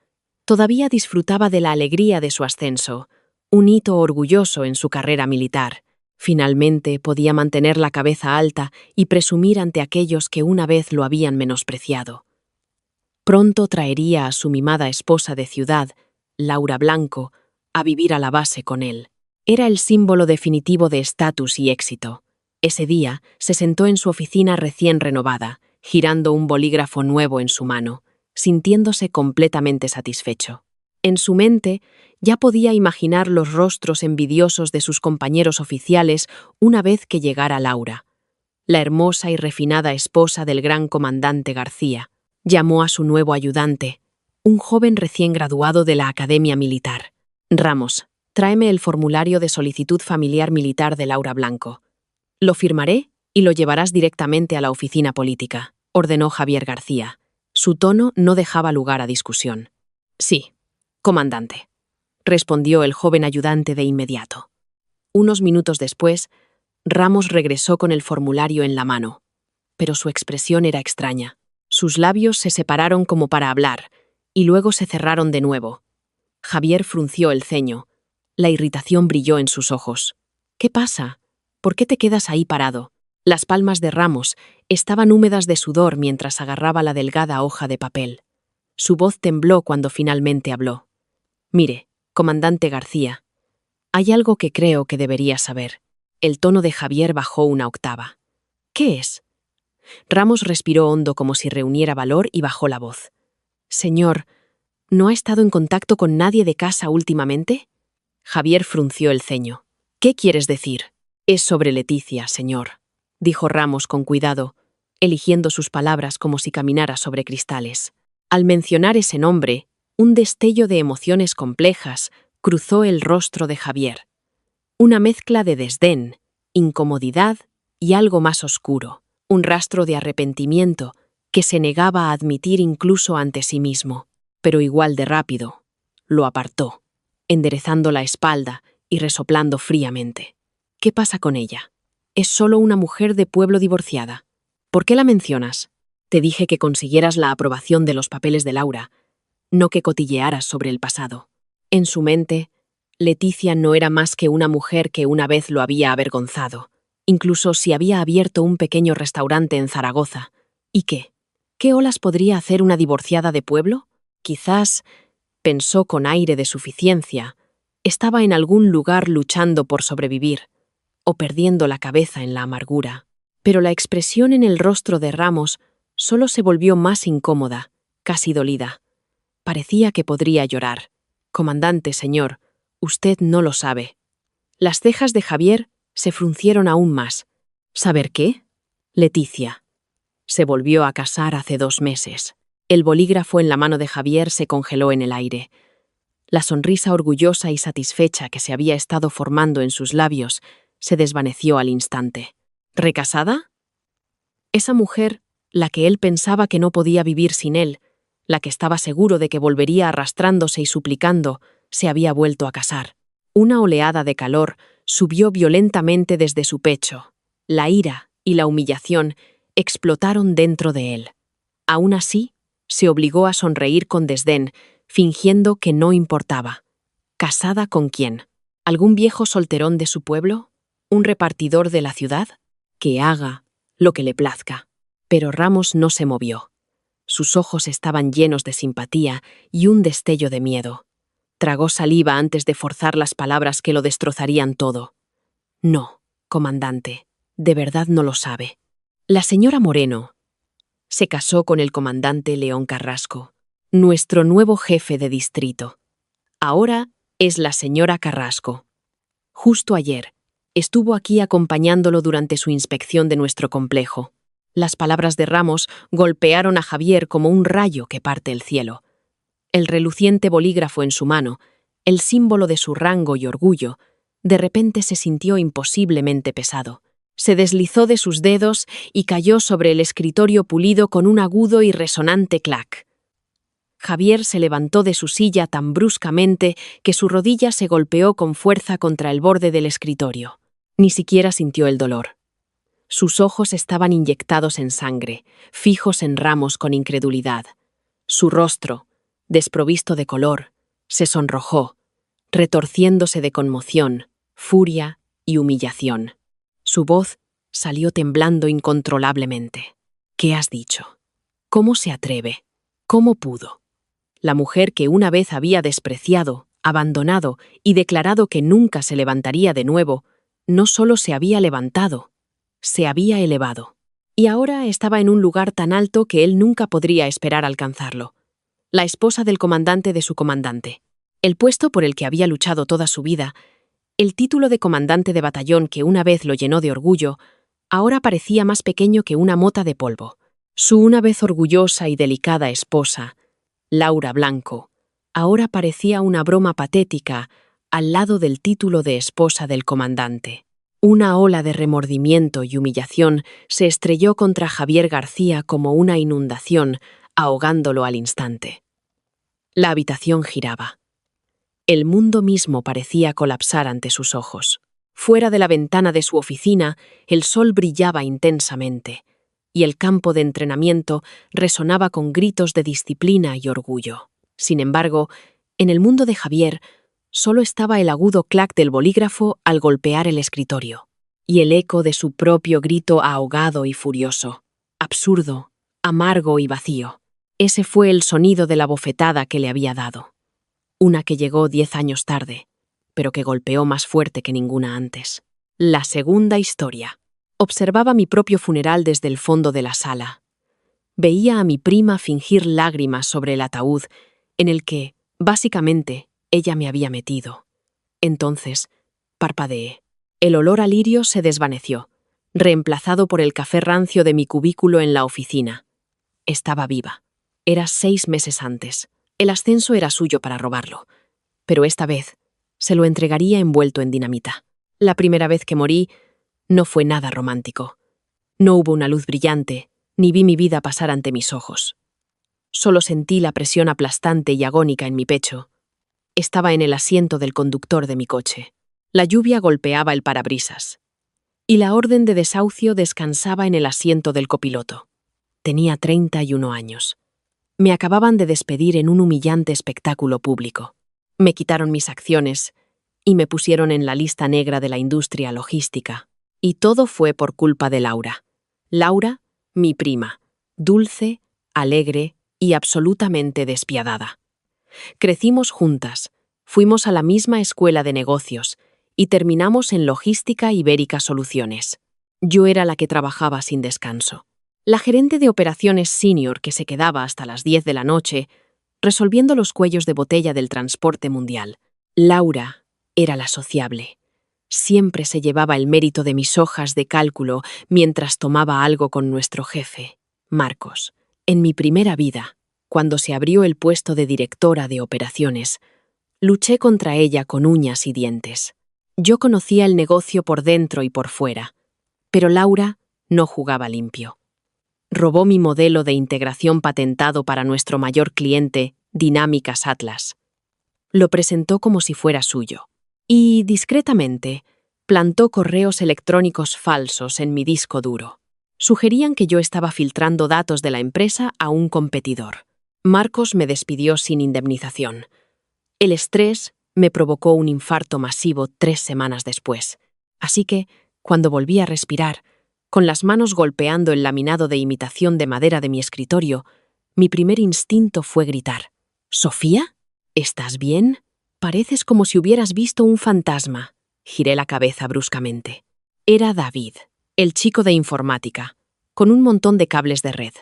Todavía disfrutaba de la alegría de su ascenso, un hito orgulloso en su carrera militar. Finalmente podía mantener la cabeza alta y presumir ante aquellos que una vez lo habían menospreciado. Pronto traería a su mimada esposa de ciudad, Laura Blanco, a vivir a la base con él. Era el símbolo definitivo de estatus y éxito. Ese día se sentó en su oficina recién renovada, girando un bolígrafo nuevo en su mano, sintiéndose completamente satisfecho. En su mente ya podía imaginar los rostros envidiosos de sus compañeros oficiales una vez que llegara Laura, la hermosa y refinada esposa del gran comandante García. Llamó a su nuevo ayudante, un joven recién graduado de la Academia Militar. Ramos, tráeme el formulario de solicitud familiar militar de Laura Blanco. Lo firmaré y lo llevarás directamente a la oficina política, ordenó Javier García. Su tono no dejaba lugar a discusión. Sí, comandante, respondió el joven ayudante de inmediato. Unos minutos después, Ramos regresó con el formulario en la mano, pero su expresión era extraña. Sus labios se separaron como para hablar, y luego se cerraron de nuevo. Javier frunció el ceño. La irritación brilló en sus ojos. ¿Qué pasa? ¿Por qué te quedas ahí parado? Las palmas de Ramos estaban húmedas de sudor mientras agarraba la delgada hoja de papel. Su voz tembló cuando finalmente habló. Mire, comandante García, hay algo que creo que debería saber. El tono de Javier bajó una octava. ¿Qué es? Ramos respiró hondo como si reuniera valor y bajó la voz. Señor, ¿no ha estado en contacto con nadie de casa últimamente? Javier frunció el ceño. ¿Qué quieres decir? Es sobre Leticia, señor, dijo Ramos con cuidado, eligiendo sus palabras como si caminara sobre cristales. Al mencionar ese nombre, un destello de emociones complejas cruzó el rostro de Javier. Una mezcla de desdén, incomodidad y algo más oscuro, un rastro de arrepentimiento que se negaba a admitir incluso ante sí mismo, pero igual de rápido. Lo apartó, enderezando la espalda y resoplando fríamente. ¿Qué pasa con ella? Es solo una mujer de pueblo divorciada. ¿Por qué la mencionas? Te dije que consiguieras la aprobación de los papeles de Laura, no que cotillearas sobre el pasado. En su mente, Leticia no era más que una mujer que una vez lo había avergonzado, incluso si había abierto un pequeño restaurante en Zaragoza. ¿Y qué? ¿Qué olas podría hacer una divorciada de pueblo? Quizás, pensó con aire de suficiencia, estaba en algún lugar luchando por sobrevivir, o perdiendo la cabeza en la amargura. Pero la expresión en el rostro de Ramos solo se volvió más incómoda, casi dolida. Parecía que podría llorar. Comandante, señor, usted no lo sabe. Las cejas de Javier se fruncieron aún más. ¿Saber qué? Leticia. Se volvió a casar hace 2 meses. El bolígrafo en la mano de Javier se congeló en el aire. La sonrisa orgullosa y satisfecha que se había estado formando en sus labios se desvaneció al instante. ¿Recasada? Esa mujer, la que él pensaba que no podía vivir sin él, la que estaba seguro de que volvería arrastrándose y suplicando, se había vuelto a casar. Una oleada de calor subió violentamente desde su pecho. La ira y la humillación explotaron dentro de él. Aún así, se obligó a sonreír con desdén, fingiendo que no importaba. ¿Casada con quién? ¿Algún viejo solterón de su pueblo? ¿Un repartidor de la ciudad? Que haga lo que le plazca. Pero Ramos no se movió. Sus ojos estaban llenos de simpatía y un destello de miedo. Tragó saliva antes de forzar las palabras que lo destrozarían todo. No, comandante, de verdad no lo sabe. La señora Moreno se casó con el comandante León Carrasco, nuestro nuevo jefe de distrito. Ahora es la señora Carrasco. Justo ayer estuvo aquí acompañándolo durante su inspección de nuestro complejo. Las palabras de Ramos golpearon a Javier como un rayo que parte el cielo. El reluciente bolígrafo en su mano, el símbolo de su rango y orgullo, de repente se sintió imposiblemente pesado. Se deslizó de sus dedos y cayó sobre el escritorio pulido con un agudo y resonante clac. Javier se levantó de su silla tan bruscamente que su rodilla se golpeó con fuerza contra el borde del escritorio. Ni siquiera sintió el dolor. Sus ojos estaban inyectados en sangre, fijos en Ramos con incredulidad. Su rostro, desprovisto de color, se sonrojó, retorciéndose de conmoción, furia y humillación. Su voz salió temblando incontrolablemente. ¿Qué has dicho? ¿Cómo se atreve? ¿Cómo pudo? La mujer que una vez había despreciado, abandonado y declarado que nunca se levantaría de nuevo, no solo se había levantado, se había elevado. Y ahora estaba en un lugar tan alto que él nunca podría esperar alcanzarlo. La esposa del comandante de su comandante. El puesto por el que había luchado toda su vida, el título de comandante de batallón que una vez lo llenó de orgullo, ahora parecía más pequeño que una mota de polvo. Su una vez orgullosa y delicada esposa, Laura Blanco, ahora parecía una broma patética al lado del título de esposa del comandante. Una ola de remordimiento y humillación se estrelló contra Javier García como una inundación, ahogándolo al instante. La habitación giraba. El mundo mismo parecía colapsar ante sus ojos. Fuera de la ventana de su oficina, el sol brillaba intensamente, y el campo de entrenamiento resonaba con gritos de disciplina y orgullo. Sin embargo, en el mundo de Javier, solo estaba el agudo clac del bolígrafo al golpear el escritorio, y el eco de su propio grito ahogado y furioso, absurdo, amargo y vacío. Ese fue el sonido de la bofetada que le había dado. Una que llegó 10 años tarde, pero que golpeó más fuerte que ninguna antes. La segunda historia. Observaba mi propio funeral desde el fondo de la sala. Veía a mi prima fingir lágrimas sobre el ataúd en el que, básicamente, ella me había metido. Entonces, parpadeé. El olor a lirio se desvaneció, reemplazado por el café rancio de mi cubículo en la oficina. Estaba viva. Era 6 meses antes. El ascenso era suyo para robarlo, pero esta vez se lo entregaría envuelto en dinamita. La primera vez que morí no fue nada romántico. No hubo una luz brillante, ni vi mi vida pasar ante mis ojos. Solo sentí la presión aplastante y agónica en mi pecho. Estaba en el asiento del conductor de mi coche. La lluvia golpeaba el parabrisas, y la orden de desahucio descansaba en el asiento del copiloto. Tenía 31 años. Me acababan de despedir en un humillante espectáculo público. Me quitaron mis acciones y me pusieron en la lista negra de la industria logística. Y todo fue por culpa de Laura. Laura, mi prima, dulce, alegre y absolutamente despiadada. Crecimos juntas, fuimos a la misma escuela de negocios y terminamos en Logística Ibérica Soluciones. Yo era la que trabajaba sin descanso. La gerente de operaciones senior que se quedaba hasta las 10 de la noche, resolviendo los cuellos de botella del transporte mundial. Laura era la sociable. Siempre se llevaba el mérito de mis hojas de cálculo mientras tomaba algo con nuestro jefe, Marcos. En mi primera vida, cuando se abrió el puesto de directora de operaciones, luché contra ella con uñas y dientes. Yo conocía el negocio por dentro y por fuera, pero Laura no jugaba limpio. Robó mi modelo de integración patentado para nuestro mayor cliente, Dinámicas Atlas. Lo presentó como si fuera suyo. Y, discretamente, plantó correos electrónicos falsos en mi disco duro. Sugerían que yo estaba filtrando datos de la empresa a un competidor. Marcos me despidió sin indemnización. El estrés me provocó un infarto masivo 3 semanas después. Así que, cuando volví a respirar, con las manos golpeando el laminado de imitación de madera de mi escritorio, mi primer instinto fue gritar: «¿Sofía? ¿Estás bien? Pareces como si hubieras visto un fantasma». Giré la cabeza bruscamente. Era David, el chico de informática, con un montón de cables de red.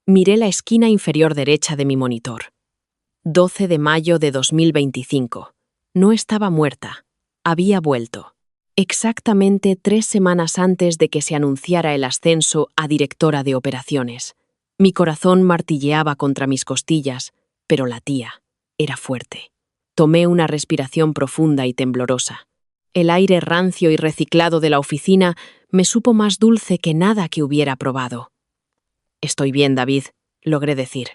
Miré la esquina inferior derecha de mi monitor. 12 de mayo de 2025. No estaba muerta. Había vuelto. Exactamente 3 semanas antes de que se anunciara el ascenso a directora de operaciones. Mi corazón martilleaba contra mis costillas, pero latía. Era fuerte. Tomé una respiración profunda y temblorosa. El aire rancio y reciclado de la oficina me supo más dulce que nada que hubiera probado. «Estoy bien, David», logré decir,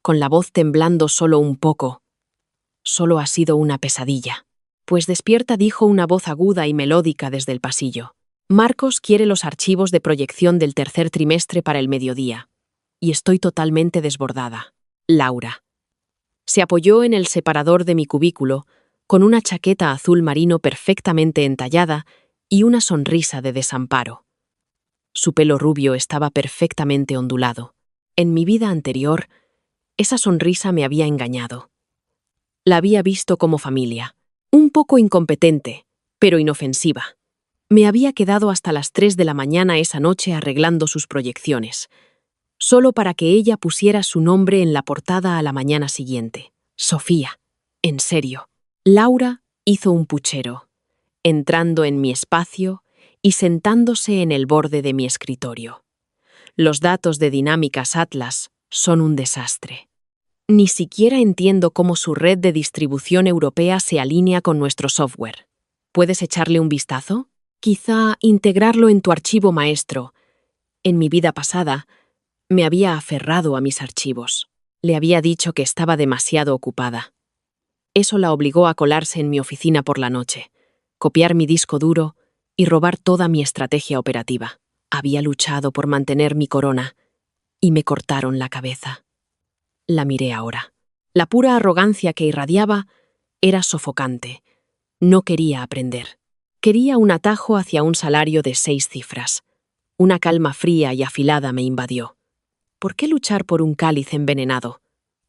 con la voz temblando solo un poco. «Solo ha sido una pesadilla». «Pues despierta», dijo una voz aguda y melódica desde el pasillo. «Marcos quiere los archivos de proyección del tercer trimestre para el mediodía. Y estoy totalmente desbordada. Laura». Se apoyó en el separador de mi cubículo, con una chaqueta azul marino perfectamente entallada y una sonrisa de desamparo. Su pelo rubio estaba perfectamente ondulado. En mi vida anterior, esa sonrisa me había engañado. La había visto como familia, un poco incompetente, pero inofensiva. Me había quedado hasta las 3 de la mañana esa noche arreglando sus proyecciones, solo para que ella pusiera su nombre en la portada a la mañana siguiente. Sofía, en serio. Laura hizo un puchero, entrando en mi espacio y sentándose en el borde de mi escritorio. Los datos de Dinámicas Atlas son un desastre. Ni siquiera entiendo cómo su red de distribución europea se alinea con nuestro software. ¿Puedes echarle un vistazo? Quizá integrarlo en tu archivo maestro. En mi vida pasada, me había aferrado a mis archivos. Le había dicho que estaba demasiado ocupada. Eso la obligó a colarse en mi oficina por la noche, copiar mi disco duro y robar toda mi estrategia operativa. Había luchado por mantener mi corona y me cortaron la cabeza. La miré ahora. La pura arrogancia que irradiaba era sofocante. No quería aprender. Quería un atajo hacia un salario de 6 cifras. Una calma fría y afilada me invadió. ¿Por qué luchar por un cáliz envenenado?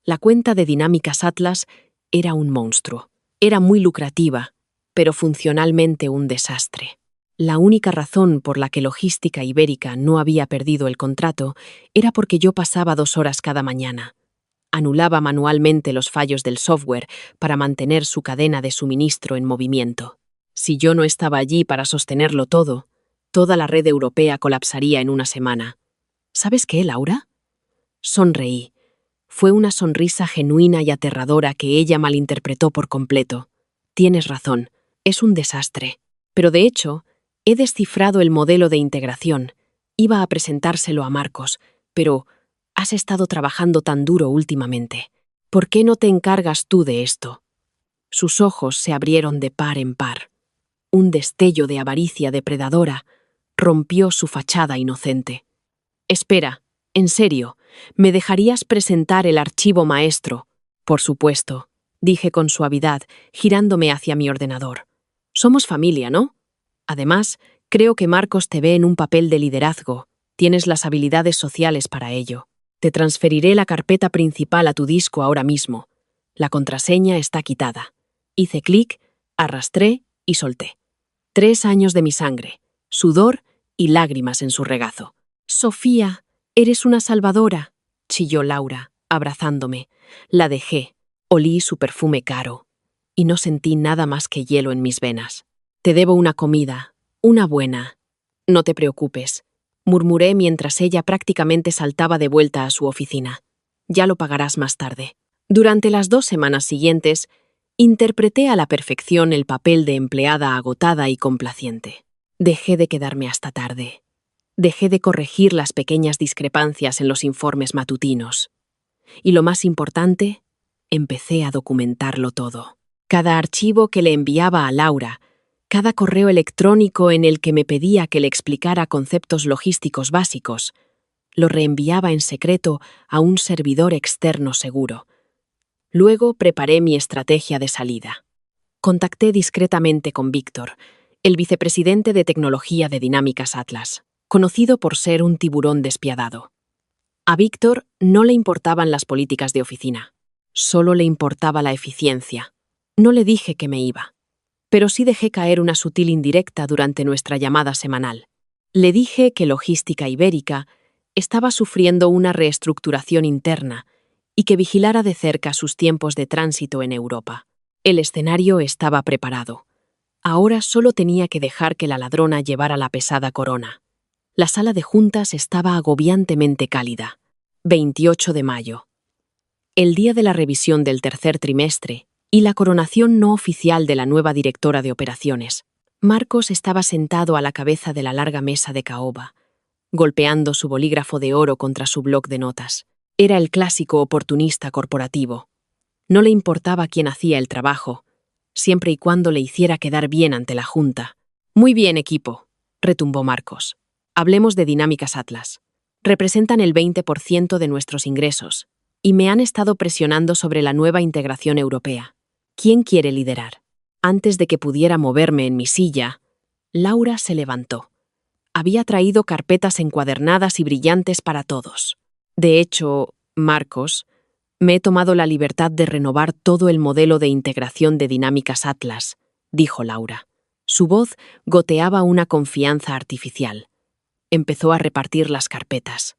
La cuenta de Dinámicas Atlas era un monstruo. Era muy lucrativa, pero funcionalmente un desastre. La única razón por la que Logística Ibérica no había perdido el contrato era porque yo pasaba 2 horas cada mañana. Anulaba manualmente los fallos del software para mantener su cadena de suministro en movimiento. Si yo no estaba allí para sostenerlo todo, toda la red europea colapsaría en una semana. ¿Sabes qué, Laura? Sonreí. Fue una sonrisa genuina y aterradora que ella malinterpretó por completo. Tienes razón, es un desastre. Pero de hecho, he descifrado el modelo de integración. Iba a presentárselo a Marcos, pero has estado trabajando tan duro últimamente. ¿Por qué no te encargas tú de esto? Sus ojos se abrieron de par en par. Un destello de avaricia depredadora rompió su fachada inocente. Espera, en serio, ¿me dejarías presentar el archivo maestro? Por supuesto, dije con suavidad, girándome hacia mi ordenador. Somos familia, ¿no? Además, creo que Marcos te ve en un papel de liderazgo. Tienes las habilidades sociales para ello. Te transferiré la carpeta principal a tu disco ahora mismo. La contraseña está quitada. Hice clic, arrastré y solté. 3 años de mi sangre, sudor y lágrimas en su regazo. Sofía, eres una salvadora, chilló Laura, abrazándome. La dejé, olí su perfume caro y no sentí nada más que hielo en mis venas. Te debo una comida, una buena. No te preocupes, murmuré mientras ella prácticamente saltaba de vuelta a su oficina. Ya lo pagarás más tarde. Durante las 2 semanas siguientes, interpreté a la perfección el papel de empleada agotada y complaciente. Dejé de quedarme hasta tarde. Dejé de corregir las pequeñas discrepancias en los informes matutinos. Y lo más importante, empecé a documentarlo todo. Cada archivo que le enviaba a Laura, cada correo electrónico en el que me pedía que le explicara conceptos logísticos básicos, lo reenviaba en secreto a un servidor externo seguro. Luego preparé mi estrategia de salida. Contacté discretamente con Víctor, el vicepresidente de tecnología de Dinámicas Atlas, conocido por ser un tiburón despiadado. A Víctor no le importaban las políticas de oficina, solo le importaba la eficiencia. No le dije que me iba. pero sí dejé caer una sutil indirecta durante nuestra llamada semanal. Le dije que Logística Ibérica estaba sufriendo una reestructuración interna y que vigilara de cerca sus tiempos de tránsito en Europa. El escenario estaba preparado. Ahora solo tenía que dejar que la ladrona llevara la pesada corona. La sala de juntas estaba agobiantemente cálida. 28 de mayo. El día de la revisión del tercer trimestre y la coronación no oficial de la nueva directora de operaciones. Marcos estaba sentado a la cabeza de la larga mesa de caoba, golpeando su bolígrafo de oro contra su bloc de notas. Era el clásico oportunista corporativo. No le importaba quién hacía el trabajo, siempre y cuando le hiciera quedar bien ante la junta. Muy bien, equipo, retumbó Marcos. Hablemos de Dinámicas Atlas. Representan el 20% de nuestros ingresos, y me han estado presionando sobre la nueva integración europea. ¿Quién quiere liderar? Antes de que pudiera moverme en mi silla, Laura se levantó. Había traído carpetas encuadernadas y brillantes para todos. De hecho, Marcos, me he tomado la libertad de renovar todo el modelo de integración de Dinámicas Atlas, dijo Laura. Su voz goteaba una confianza artificial. Empezó a repartir las carpetas.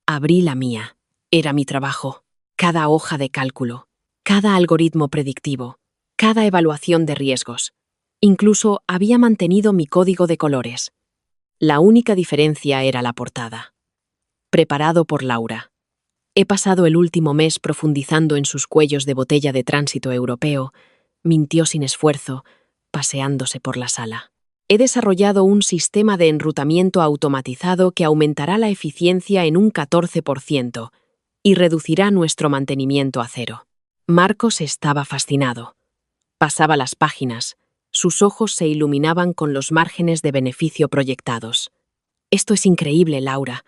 Abrí la mía. Era mi trabajo. Cada hoja de cálculo, cada algoritmo predictivo, cada evaluación de riesgos. Incluso había mantenido mi código de colores. La única diferencia era la portada. Preparado por Laura. He pasado el último mes profundizando en sus cuellos de botella de tránsito europeo, mintió sin esfuerzo, paseándose por la sala. He desarrollado un sistema de enrutamiento automatizado que aumentará la eficiencia en un 14% y reducirá nuestro mantenimiento a cero. Marcos estaba fascinado. Pasaba las páginas. Sus ojos se iluminaban con los márgenes de beneficio proyectados. Esto es increíble, Laura.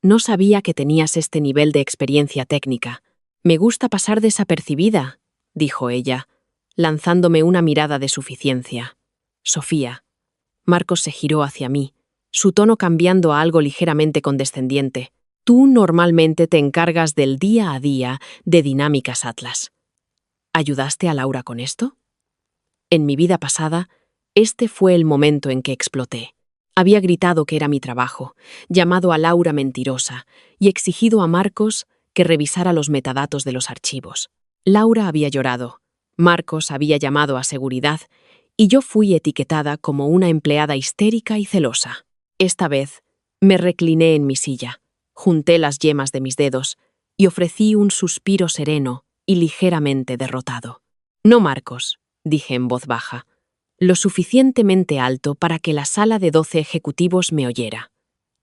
No sabía que tenías este nivel de experiencia técnica. Me gusta pasar desapercibida, dijo ella, lanzándome una mirada de suficiencia. Sofía. Marcos se giró hacia mí, su tono cambiando a algo ligeramente condescendiente. Tú normalmente te encargas del día a día de Dinámicas Atlas. ¿Ayudaste a Laura con esto? En mi vida pasada, este fue el momento en que exploté. Había gritado que era mi trabajo, llamado a Laura mentirosa y exigido a Marcos que revisara los metadatos de los archivos. Laura había llorado, Marcos había llamado a seguridad y yo fui etiquetada como una empleada histérica y celosa. Esta vez, me recliné en mi silla, junté las yemas de mis dedos y ofrecí un suspiro sereno y ligeramente derrotado. No, Marcos, dije en voz baja, lo suficientemente alto para que la sala de 12 ejecutivos me oyera.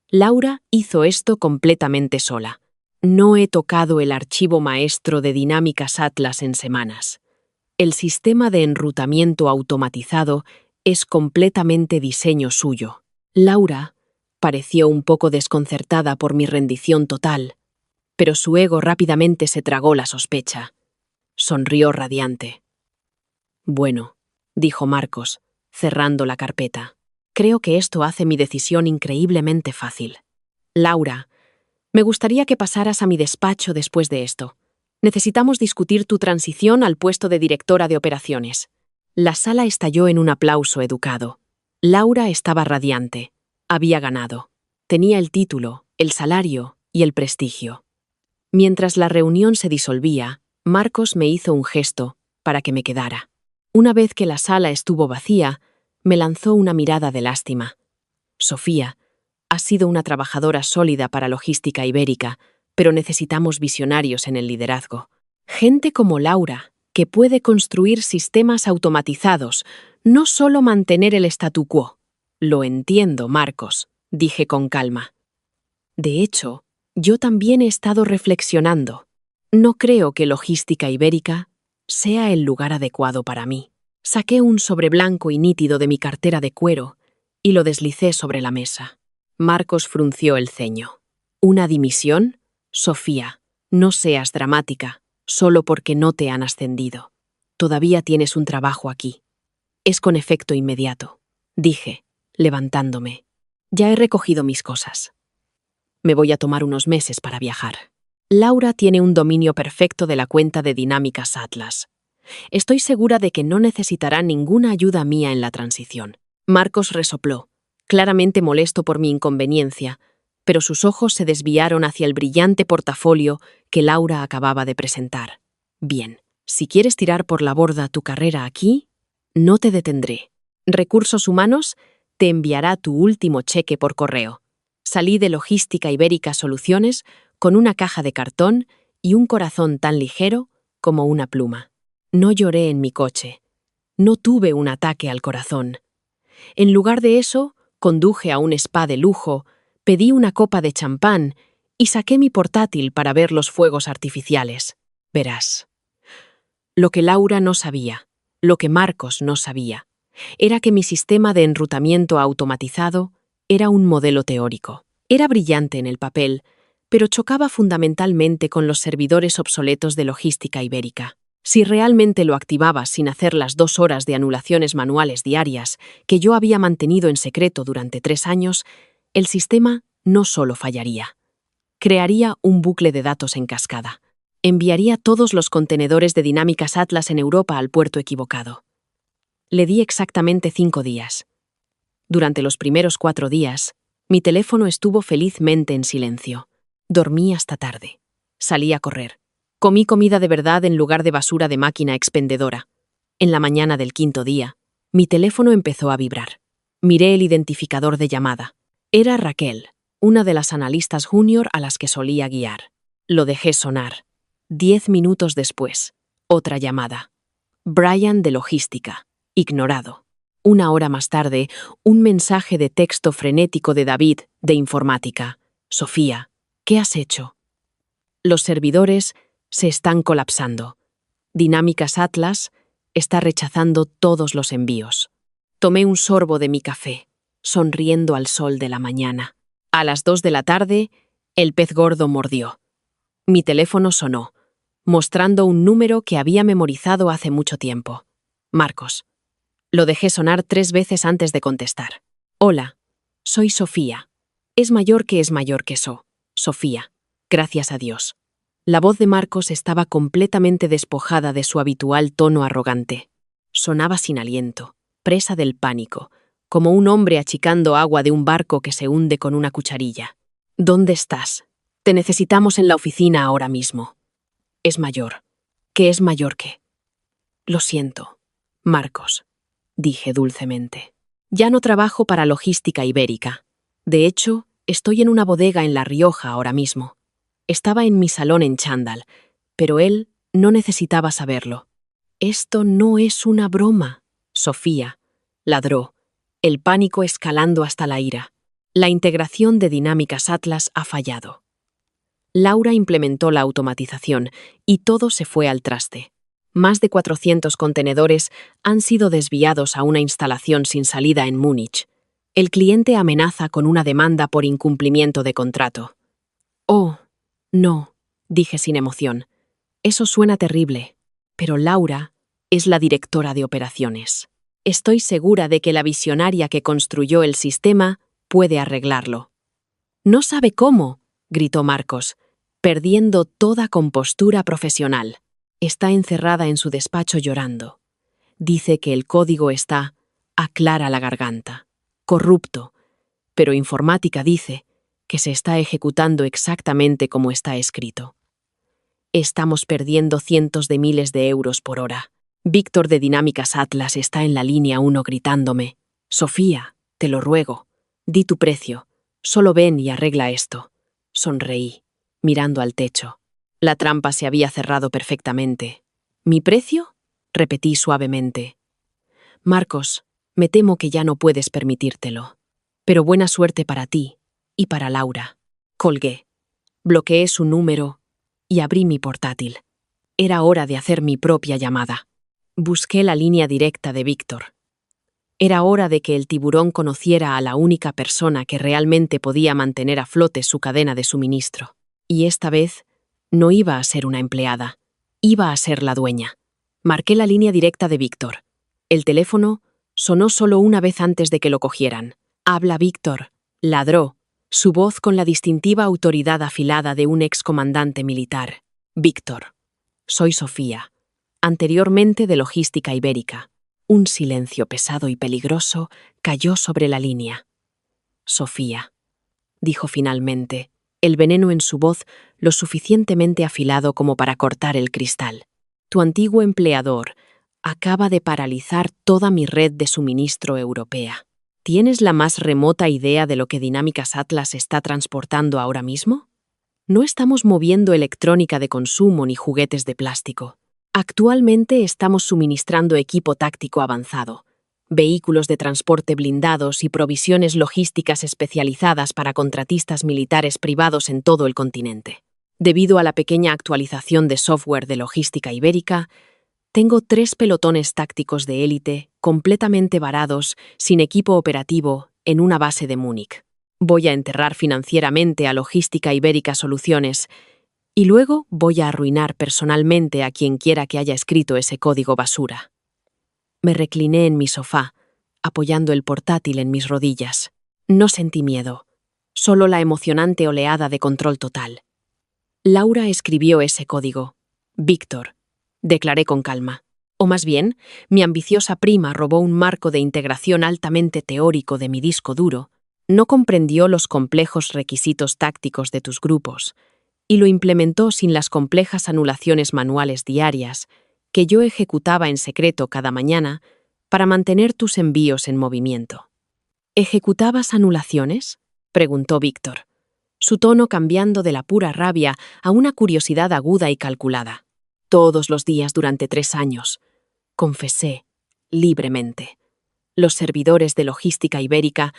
Laura hizo esto completamente sola. No he tocado el archivo maestro de Dinámicas Atlas en semanas. El sistema de enrutamiento automatizado es completamente diseño suyo. Laura pareció un poco desconcertada por mi rendición total, pero su ego rápidamente se tragó la sospecha. Sonrió radiante. Bueno, dijo Marcos, cerrando la carpeta. Creo que esto hace mi decisión increíblemente fácil. Laura, me gustaría que pasaras a mi despacho después de esto. Necesitamos discutir tu transición al puesto de directora de operaciones. La sala estalló en un aplauso educado. Laura estaba radiante. Había ganado. Tenía el título, el salario y el prestigio. Mientras la reunión se disolvía, Marcos me hizo un gesto para que me quedara. Una vez que la sala estuvo vacía, me lanzó una mirada de lástima. Sofía, has sido una trabajadora sólida para Logística Ibérica, pero necesitamos visionarios en el liderazgo. Gente como Laura, que puede construir sistemas automatizados, no solo mantener el statu quo. Lo entiendo, Marcos, dije con calma. De hecho, yo también he estado reflexionando. No creo que Logística Ibérica sea el lugar adecuado para mí. Saqué un sobre blanco y nítido de mi cartera de cuero y lo deslicé sobre la mesa. Marcos frunció el ceño. ¿Una dimisión? Sofía, no seas dramática, solo porque no te han ascendido. Todavía tienes un trabajo aquí. Es con efecto inmediato, dije, levantándome. Ya he recogido mis cosas. Me voy a tomar unos meses para viajar. Laura tiene un dominio perfecto de la cuenta de Dinámicas Atlas. Estoy segura de que no necesitará ninguna ayuda mía en la transición. Marcos resopló, claramente molesto por mi inconveniencia, pero sus ojos se desviaron hacia el brillante portafolio que Laura acababa de presentar. Bien, si quieres tirar por la borda tu carrera aquí, no te detendré. Recursos Humanos te enviará tu último cheque por correo. Salí de Logística Ibérica Soluciones con una caja de cartón y un corazón tan ligero como una pluma. No lloré en mi coche. No tuve un ataque al corazón. En lugar de eso, conduje a un spa de lujo, pedí una copa de champán y saqué mi portátil para ver los fuegos artificiales. Verás. Lo que Laura no sabía, lo que Marcos no sabía, era que mi sistema de enrutamiento automatizado era un modelo teórico. Era brillante en el papel, pero chocaba fundamentalmente con los servidores obsoletos de Logística Ibérica. Si realmente lo activaba sin hacer las 2 horas de anulaciones manuales diarias que yo había mantenido en secreto durante 3 años, el sistema no solo fallaría. Crearía un bucle de datos en cascada. Enviaría todos los contenedores de Dinámicas Atlas en Europa al puerto equivocado. Le di exactamente 5 días. Durante los primeros 4 días, mi teléfono estuvo felizmente en silencio. Dormí hasta tarde. Salí a correr. Comí comida de verdad en lugar de basura de máquina expendedora. En la mañana del 5.º día, mi teléfono empezó a vibrar. Miré el identificador de llamada. Era Raquel, una de las analistas junior a las que solía guiar. Lo dejé sonar. 10 minutos después, otra llamada. Brian de Logística. Ignorado. 1 hora más tarde, un mensaje de texto frenético de David, de Informática. Sofía, ¿qué has hecho? Los servidores se están colapsando. Dinámicas Atlas está rechazando todos los envíos. Tomé un sorbo de mi café, sonriendo al sol de la mañana. A las 2 de la tarde, el pez gordo mordió. Mi teléfono sonó, mostrando un número que había memorizado hace mucho tiempo. Marcos. Lo dejé sonar 3 veces antes de contestar. Hola, soy Sofía. Es mayor que Sofía. Gracias a Dios. La voz de Marcos estaba completamente despojada de su habitual tono arrogante. Sonaba sin aliento, presa del pánico, como un hombre achicando agua de un barco que se hunde con una cucharilla. ¿Dónde estás? Te necesitamos en la oficina ahora mismo. Es mayor. ¿Qué es mayor que? Lo siento, Marcos, dije dulcemente. Ya no trabajo para Logística Ibérica. De hecho, estoy en una bodega en La Rioja ahora mismo. Estaba en mi salón en chándal, pero él no necesitaba saberlo. Esto no es una broma, Sofía, ladró, el pánico escalando hasta la ira. La integración de Dinámicas Atlas ha fallado. Laura implementó la automatización y todo se fue al traste. Más de 400 contenedores han sido desviados a una instalación sin salida en Múnich. El cliente amenaza con una demanda por incumplimiento de contrato. Oh, no, dije sin emoción. Eso suena terrible. Pero Laura es la directora de operaciones. Estoy segura de que la visionaria que construyó el sistema puede arreglarlo. No sabe cómo, gritó Marcos, perdiendo toda compostura profesional. Está encerrada en su despacho llorando. Dice que el código está, aclara la garganta, corrupto, pero Informática dice que se está ejecutando exactamente como está escrito. Estamos perdiendo cientos de miles de euros por hora. Víctor de Dinámicas Atlas está en la línea 1 gritándome: Sofía, te lo ruego, di tu precio, solo ven y arregla esto. Sonreí, mirando al techo. La trampa se había cerrado perfectamente. ¿Mi precio? Repetí suavemente. Marcos, me temo que ya no puedes permitírtelo. Pero buena suerte para ti y para Laura. Colgué. Bloqueé su número y abrí mi portátil. Era hora de hacer mi propia llamada. Busqué la línea directa de Víctor. Era hora de que el tiburón conociera a la única persona que realmente podía mantener a flote su cadena de suministro. Y esta vez no iba a ser una empleada, iba a ser la dueña. Marqué la línea directa de Víctor. El teléfono sonó solo una vez antes de que lo cogieran. «Habla Víctor», ladró, su voz con la distintiva autoridad afilada de un excomandante militar. «Víctor, soy Sofía. anteriormente de Logística Ibérica. Un silencio pesado y peligroso cayó sobre la línea. Sofía, dijo finalmente, el veneno en su voz lo suficientemente afilado como para cortar el cristal. Tu antiguo empleador acaba de paralizar toda mi red de suministro europea. ¿Tienes la más remota idea de lo que Dinámicas Atlas está transportando ahora mismo? No estamos moviendo electrónica de consumo ni juguetes de plástico. Actualmente estamos suministrando equipo táctico avanzado, vehículos de transporte blindados y provisiones logísticas especializadas para contratistas militares privados en todo el continente. Debido a la pequeña actualización de software de Logística Ibérica, tengo 3 pelotones tácticos de élite completamente varados, sin equipo operativo, en una base de Múnich. Voy a enterrar financieramente a Logística Ibérica Soluciones y luego voy a arruinar personalmente a quien quiera que haya escrito ese código basura. Me recliné en mi sofá, apoyando el portátil en mis rodillas. No sentí miedo, solo la emocionante oleada de control total. Laura escribió ese código. Víctor, declaré con calma. O más bien, mi ambiciosa prima robó un marco de integración altamente teórico de mi disco duro, no comprendió los complejos requisitos tácticos de tus grupos y lo implementó sin las complejas anulaciones manuales diarias que yo ejecutaba en secreto cada mañana para mantener tus envíos en movimiento. ¿Ejecutabas anulaciones?, preguntó Víctor, su tono cambiando de la pura rabia a una curiosidad aguda y calculada. Todos los días durante 3 años, confesé, libremente. Los servidores de Logística Ibérica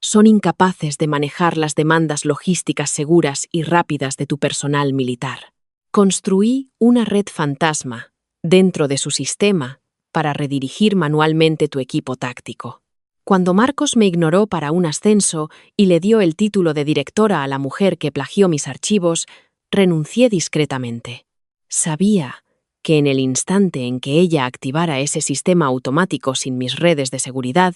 son incapaces de manejar las demandas logísticas seguras y rápidas de tu personal militar. Construí una red fantasma dentro de su sistema para redirigir manualmente tu equipo táctico. Cuando Marcos me ignoró para un ascenso y le dio el título de directora a la mujer que plagió mis archivos, renuncié discretamente. Sabía que en el instante en que ella activara ese sistema automático sin mis redes de seguridad,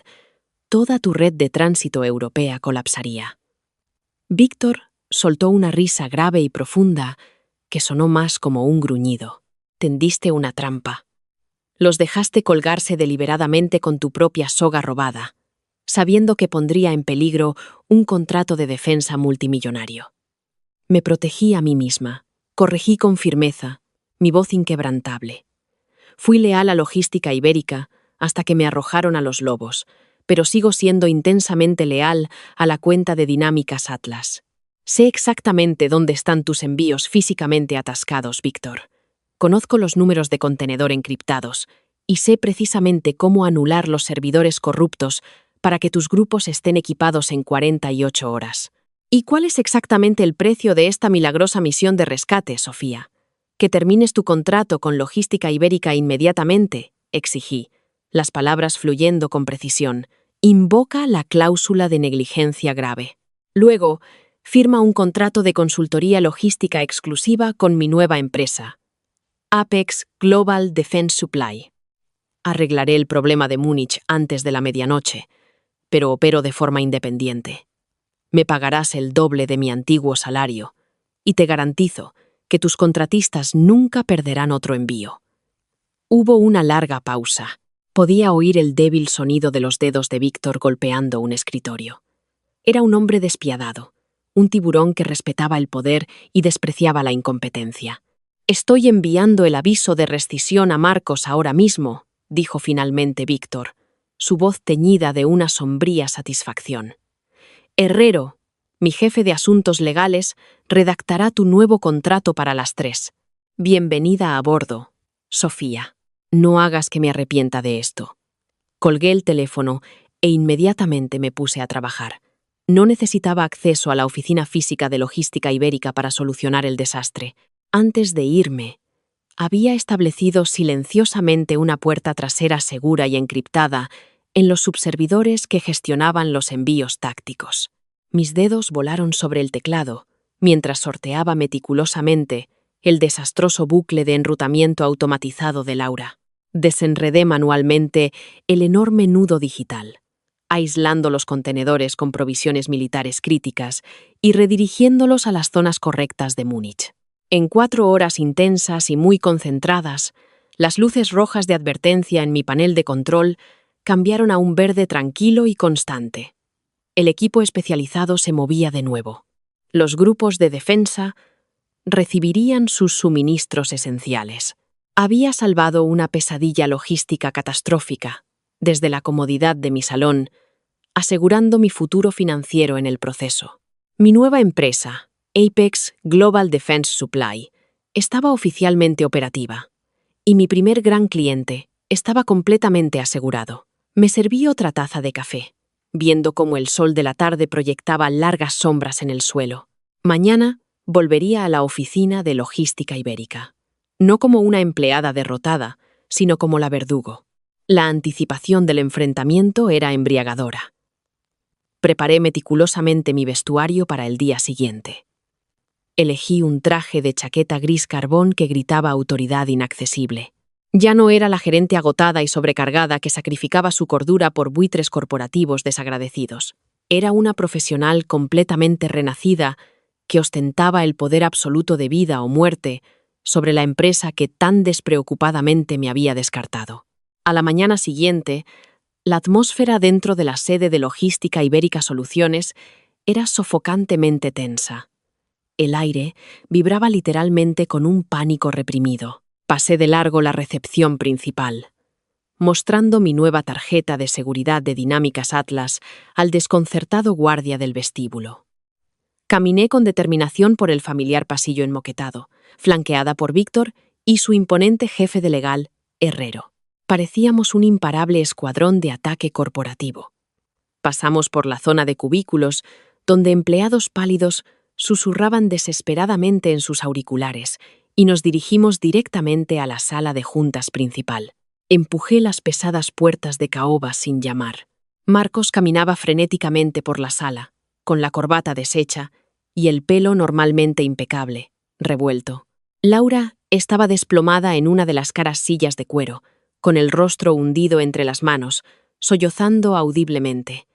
toda tu red de tránsito europea colapsaría. Víctor soltó una risa grave y profunda que sonó más como un gruñido. Tendiste una trampa. Los dejaste colgarse deliberadamente con tu propia soga robada, sabiendo que pondría en peligro un contrato de defensa multimillonario. Me protegí a mí misma, corregí con firmeza, mi voz inquebrantable. Fui leal a Logística Ibérica hasta que me arrojaron a los lobos, pero sigo siendo intensamente leal a la cuenta de Dinámicas Atlas. Sé exactamente dónde están tus envíos físicamente atascados, Víctor. Conozco los números de contenedor encriptados y sé precisamente cómo anular los servidores corruptos para que tus grupos estén equipados en 48 horas. ¿Y cuál es exactamente el precio de esta milagrosa misión de rescate, Sofía? Que termines tu contrato con Logística Ibérica inmediatamente, exigí, las palabras fluyendo con precisión. Invoca la cláusula de negligencia grave. Luego, firma un contrato de consultoría logística exclusiva con mi nueva empresa, Apex Global Defense Supply. Arreglaré el problema de Múnich antes de la medianoche, pero opero de forma independiente. Me pagarás el doble de mi antiguo salario y te garantizo que tus contratistas nunca perderán otro envío. Hubo una larga pausa. Podía oír el débil sonido de los dedos de Víctor golpeando un escritorio. Era un hombre despiadado, un tiburón que respetaba el poder y despreciaba la incompetencia. Estoy enviando el aviso de rescisión a Marcos ahora mismo, dijo finalmente Víctor, su voz teñida de una sombría satisfacción. Herrero, mi jefe de asuntos legales, redactará tu nuevo contrato para las 3. Bienvenida a bordo, Sofía. No hagas que me arrepienta de esto. Colgué el teléfono e inmediatamente me puse a trabajar. No necesitaba acceso a la oficina física de Logística Ibérica para solucionar el desastre. Antes de irme, había establecido silenciosamente una puerta trasera segura y encriptada en los subservidores que gestionaban los envíos tácticos. Mis dedos volaron sobre el teclado, mientras sorteaba meticulosamente el desastroso bucle de enrutamiento automatizado de Laura. Desenredé manualmente el enorme nudo digital, aislando los contenedores con provisiones militares críticas y redirigiéndolos a las zonas correctas de Múnich. En 4 horas intensas y muy concentradas, Las luces rojas de advertencia en mi panel de control cambiaron a un verde tranquilo y constante. El equipo especializado se movía de nuevo. Los grupos de defensa recibirían sus suministros esenciales. Había salvado una pesadilla logística catastrófica desde la comodidad de mi salón, asegurando mi futuro financiero en el proceso. Mi nueva empresa, Apex Global Defense Supply, estaba oficialmente operativa, y mi primer gran cliente estaba completamente asegurado. Me serví otra taza de café, viendo cómo el sol de la tarde proyectaba largas sombras en el suelo. Mañana volvería a la oficina de logística ibérica, no como una empleada derrotada, sino como la verdugo. La anticipación del enfrentamiento era embriagadora. Preparé meticulosamente mi vestuario para el día siguiente. Elegí un traje de chaqueta gris carbón que gritaba autoridad inaccesible. Ya no era la gerente agotada y sobrecargada que sacrificaba su cordura por buitres corporativos desagradecidos. Era una profesional completamente renacida que ostentaba el poder absoluto de vida o muerte sobre la empresa que tan despreocupadamente me había descartado. A la mañana siguiente, la atmósfera dentro de la sede de Logística Ibérica Soluciones era sofocantemente tensa. El aire vibraba literalmente con un pánico reprimido. Pasé de largo la recepción principal, mostrando mi nueva tarjeta de seguridad de Dinámicas Atlas al desconcertado guardia del vestíbulo. Caminé con determinación por el familiar pasillo enmoquetado, flanqueada por Víctor y su imponente jefe de legal, Herrero. Parecíamos un imparable escuadrón de ataque corporativo. Pasamos por la zona de cubículos, donde empleados pálidos susurraban desesperadamente en sus auriculares, y nos dirigimos directamente a la sala de juntas principal. Empujé las pesadas puertas de caoba sin llamar. Marcos caminaba frenéticamente por la sala, con la corbata deshecha y el pelo normalmente impecable, revuelto. Laura estaba desplomada en una de las caras sillas de cuero, con el rostro hundido entre las manos, sollozando audiblemente.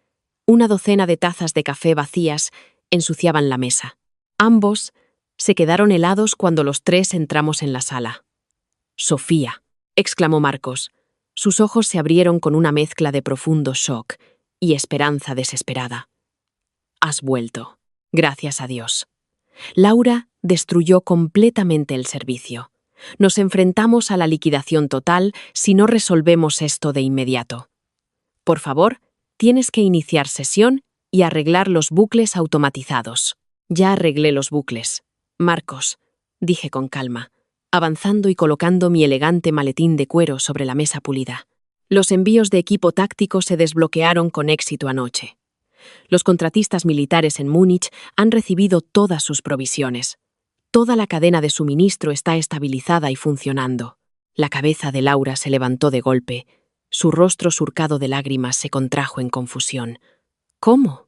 Una docena de tazas de café vacías ensuciaban la mesa. Ambos se quedaron helados cuando los tres entramos en la sala. «Sofía», exclamó Marcos. Sus ojos se abrieron con una mezcla de profundo shock y esperanza desesperada. «Has vuelto. Gracias a Dios». Laura destruyó completamente el servicio. Nos enfrentamos a la liquidación total si no resolvemos esto de inmediato. Por favor, tienes que iniciar sesión y arreglar los bucles automatizados. Ya arreglé los bucles. Marcos, dije con calma, avanzando y colocando mi elegante maletín de cuero sobre la mesa pulida. Los envíos de equipo táctico se desbloquearon con éxito anoche. Los contratistas militares en Múnich han recibido todas sus provisiones. Toda la cadena de suministro está estabilizada y funcionando. La cabeza de Laura se levantó de golpe. Su rostro surcado de lágrimas se contrajo en confusión. ¿Cómo?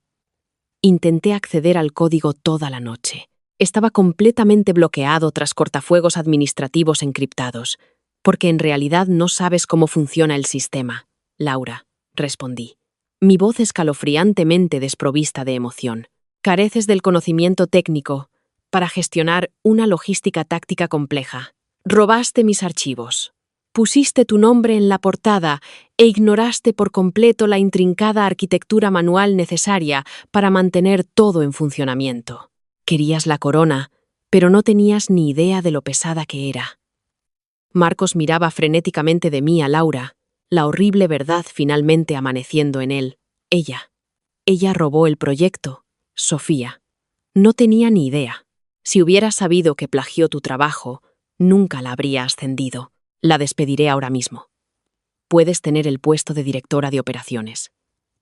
Intenté acceder al código toda la noche. Estaba completamente bloqueado tras cortafuegos administrativos encriptados. Porque en realidad no sabes cómo funciona el sistema, Laura, respondí. Mi voz escalofriantemente desprovista de emoción. Careces del conocimiento técnico para gestionar una logística táctica compleja. Robaste mis archivos. Pusiste tu nombre en la portada e ignoraste por completo la intrincada arquitectura manual necesaria para mantener todo en funcionamiento. Querías la corona, pero no tenías ni idea de lo pesada que era. Marcos miraba frenéticamente de mí a Laura, la horrible verdad finalmente amaneciendo en él. Ella robó el proyecto, Sofía. No tenía ni idea. Si hubiera sabido que plagió tu trabajo, nunca la habría ascendido. La despediré ahora mismo. Puedes tener el puesto de directora de operaciones.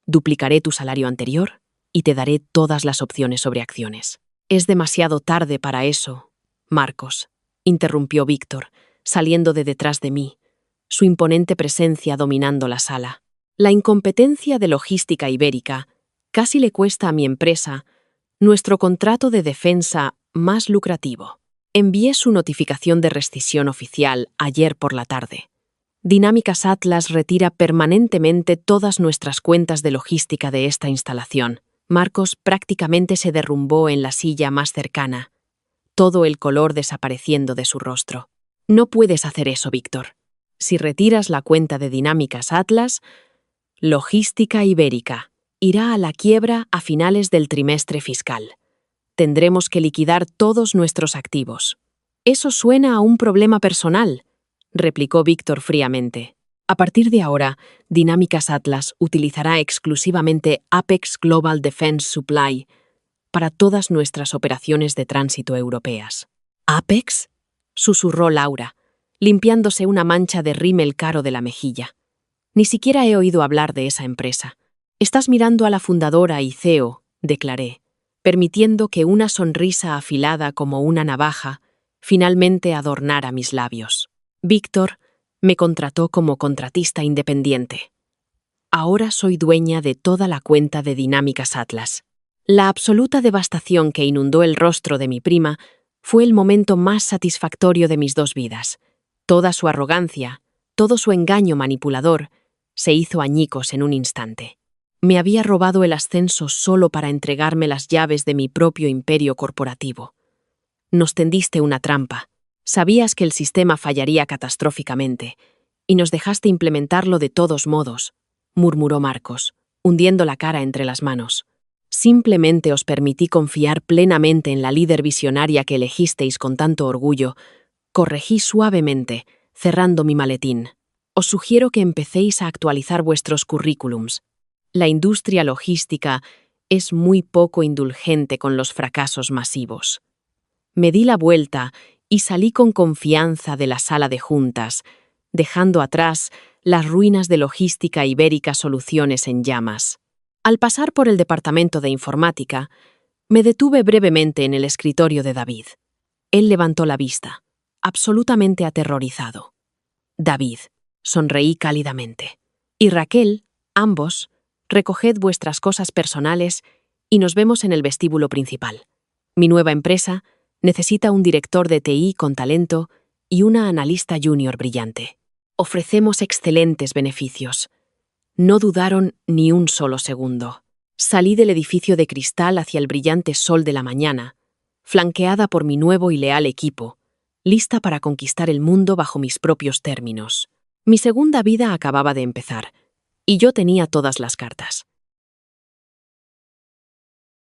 Duplicaré tu salario anterior y te daré todas las opciones sobre acciones. Es demasiado tarde para eso, Marcos, interrumpió Víctor, saliendo de detrás de mí, su imponente presencia dominando la sala. La incompetencia de logística ibérica casi le cuesta a mi empresa nuestro contrato de defensa más lucrativo. Envié su notificación de rescisión oficial ayer por la tarde. Dinámicas Atlas retira permanentemente todas nuestras cuentas de logística de esta instalación. Marcos prácticamente se derrumbó en la silla más cercana, todo el color desapareciendo de su rostro. No puedes hacer eso, Víctor. Si retiras la cuenta de Dinámicas Atlas, Logística Ibérica irá a la quiebra a finales del trimestre fiscal. Tendremos que liquidar todos nuestros activos. Eso suena a un problema personal, replicó Víctor fríamente. A partir de ahora, Dinámicas Atlas utilizará exclusivamente Apex Global Defense Supply para todas nuestras operaciones de tránsito europeas. ¿Apex?, susurró Laura, limpiándose una mancha de rímel caro de la mejilla. Ni siquiera he oído hablar de esa empresa. Estás mirando a la fundadora y CEO, declaré, permitiendo que una sonrisa afilada como una navaja finalmente adornara mis labios. Víctor me contrató como contratista independiente. Ahora soy dueña de toda la cuenta de Dinámicas Atlas. La absoluta devastación que inundó el rostro de mi prima fue el momento más satisfactorio de mis dos vidas. Toda su arrogancia, todo su engaño manipulador, se hizo añicos en un instante. Me había robado el ascenso solo para entregarme las llaves de mi propio imperio corporativo. Nos tendiste una trampa. Sabías que el sistema fallaría catastróficamente, y nos dejaste implementarlo de todos modos, murmuró Marcos, hundiendo la cara entre las manos. Simplemente os permití confiar plenamente en la líder visionaria que elegisteis con tanto orgullo. Corregí suavemente, cerrando mi maletín. Os sugiero que empecéis a actualizar vuestros currículums. La industria logística es muy poco indulgente con los fracasos masivos. Me di la vuelta y salí con confianza de la sala de juntas, dejando atrás las ruinas de Logística Ibérica Soluciones en llamas. Al pasar por el departamento de informática, me detuve brevemente en el escritorio de David. Él levantó la vista, absolutamente aterrorizado. David, sonreí cálidamente. Y Raquel, ambos, recoged vuestras cosas personales y nos vemos en el vestíbulo principal. Mi nueva empresa necesita un director de TI con talento y una analista junior brillante. Ofrecemos excelentes beneficios. No dudaron ni un solo segundo. Salí del edificio de cristal hacia el brillante sol de la mañana, flanqueada por mi nuevo y leal equipo, lista para conquistar el mundo bajo mis propios términos. Mi segunda vida acababa de empezar, y yo tenía todas las cartas.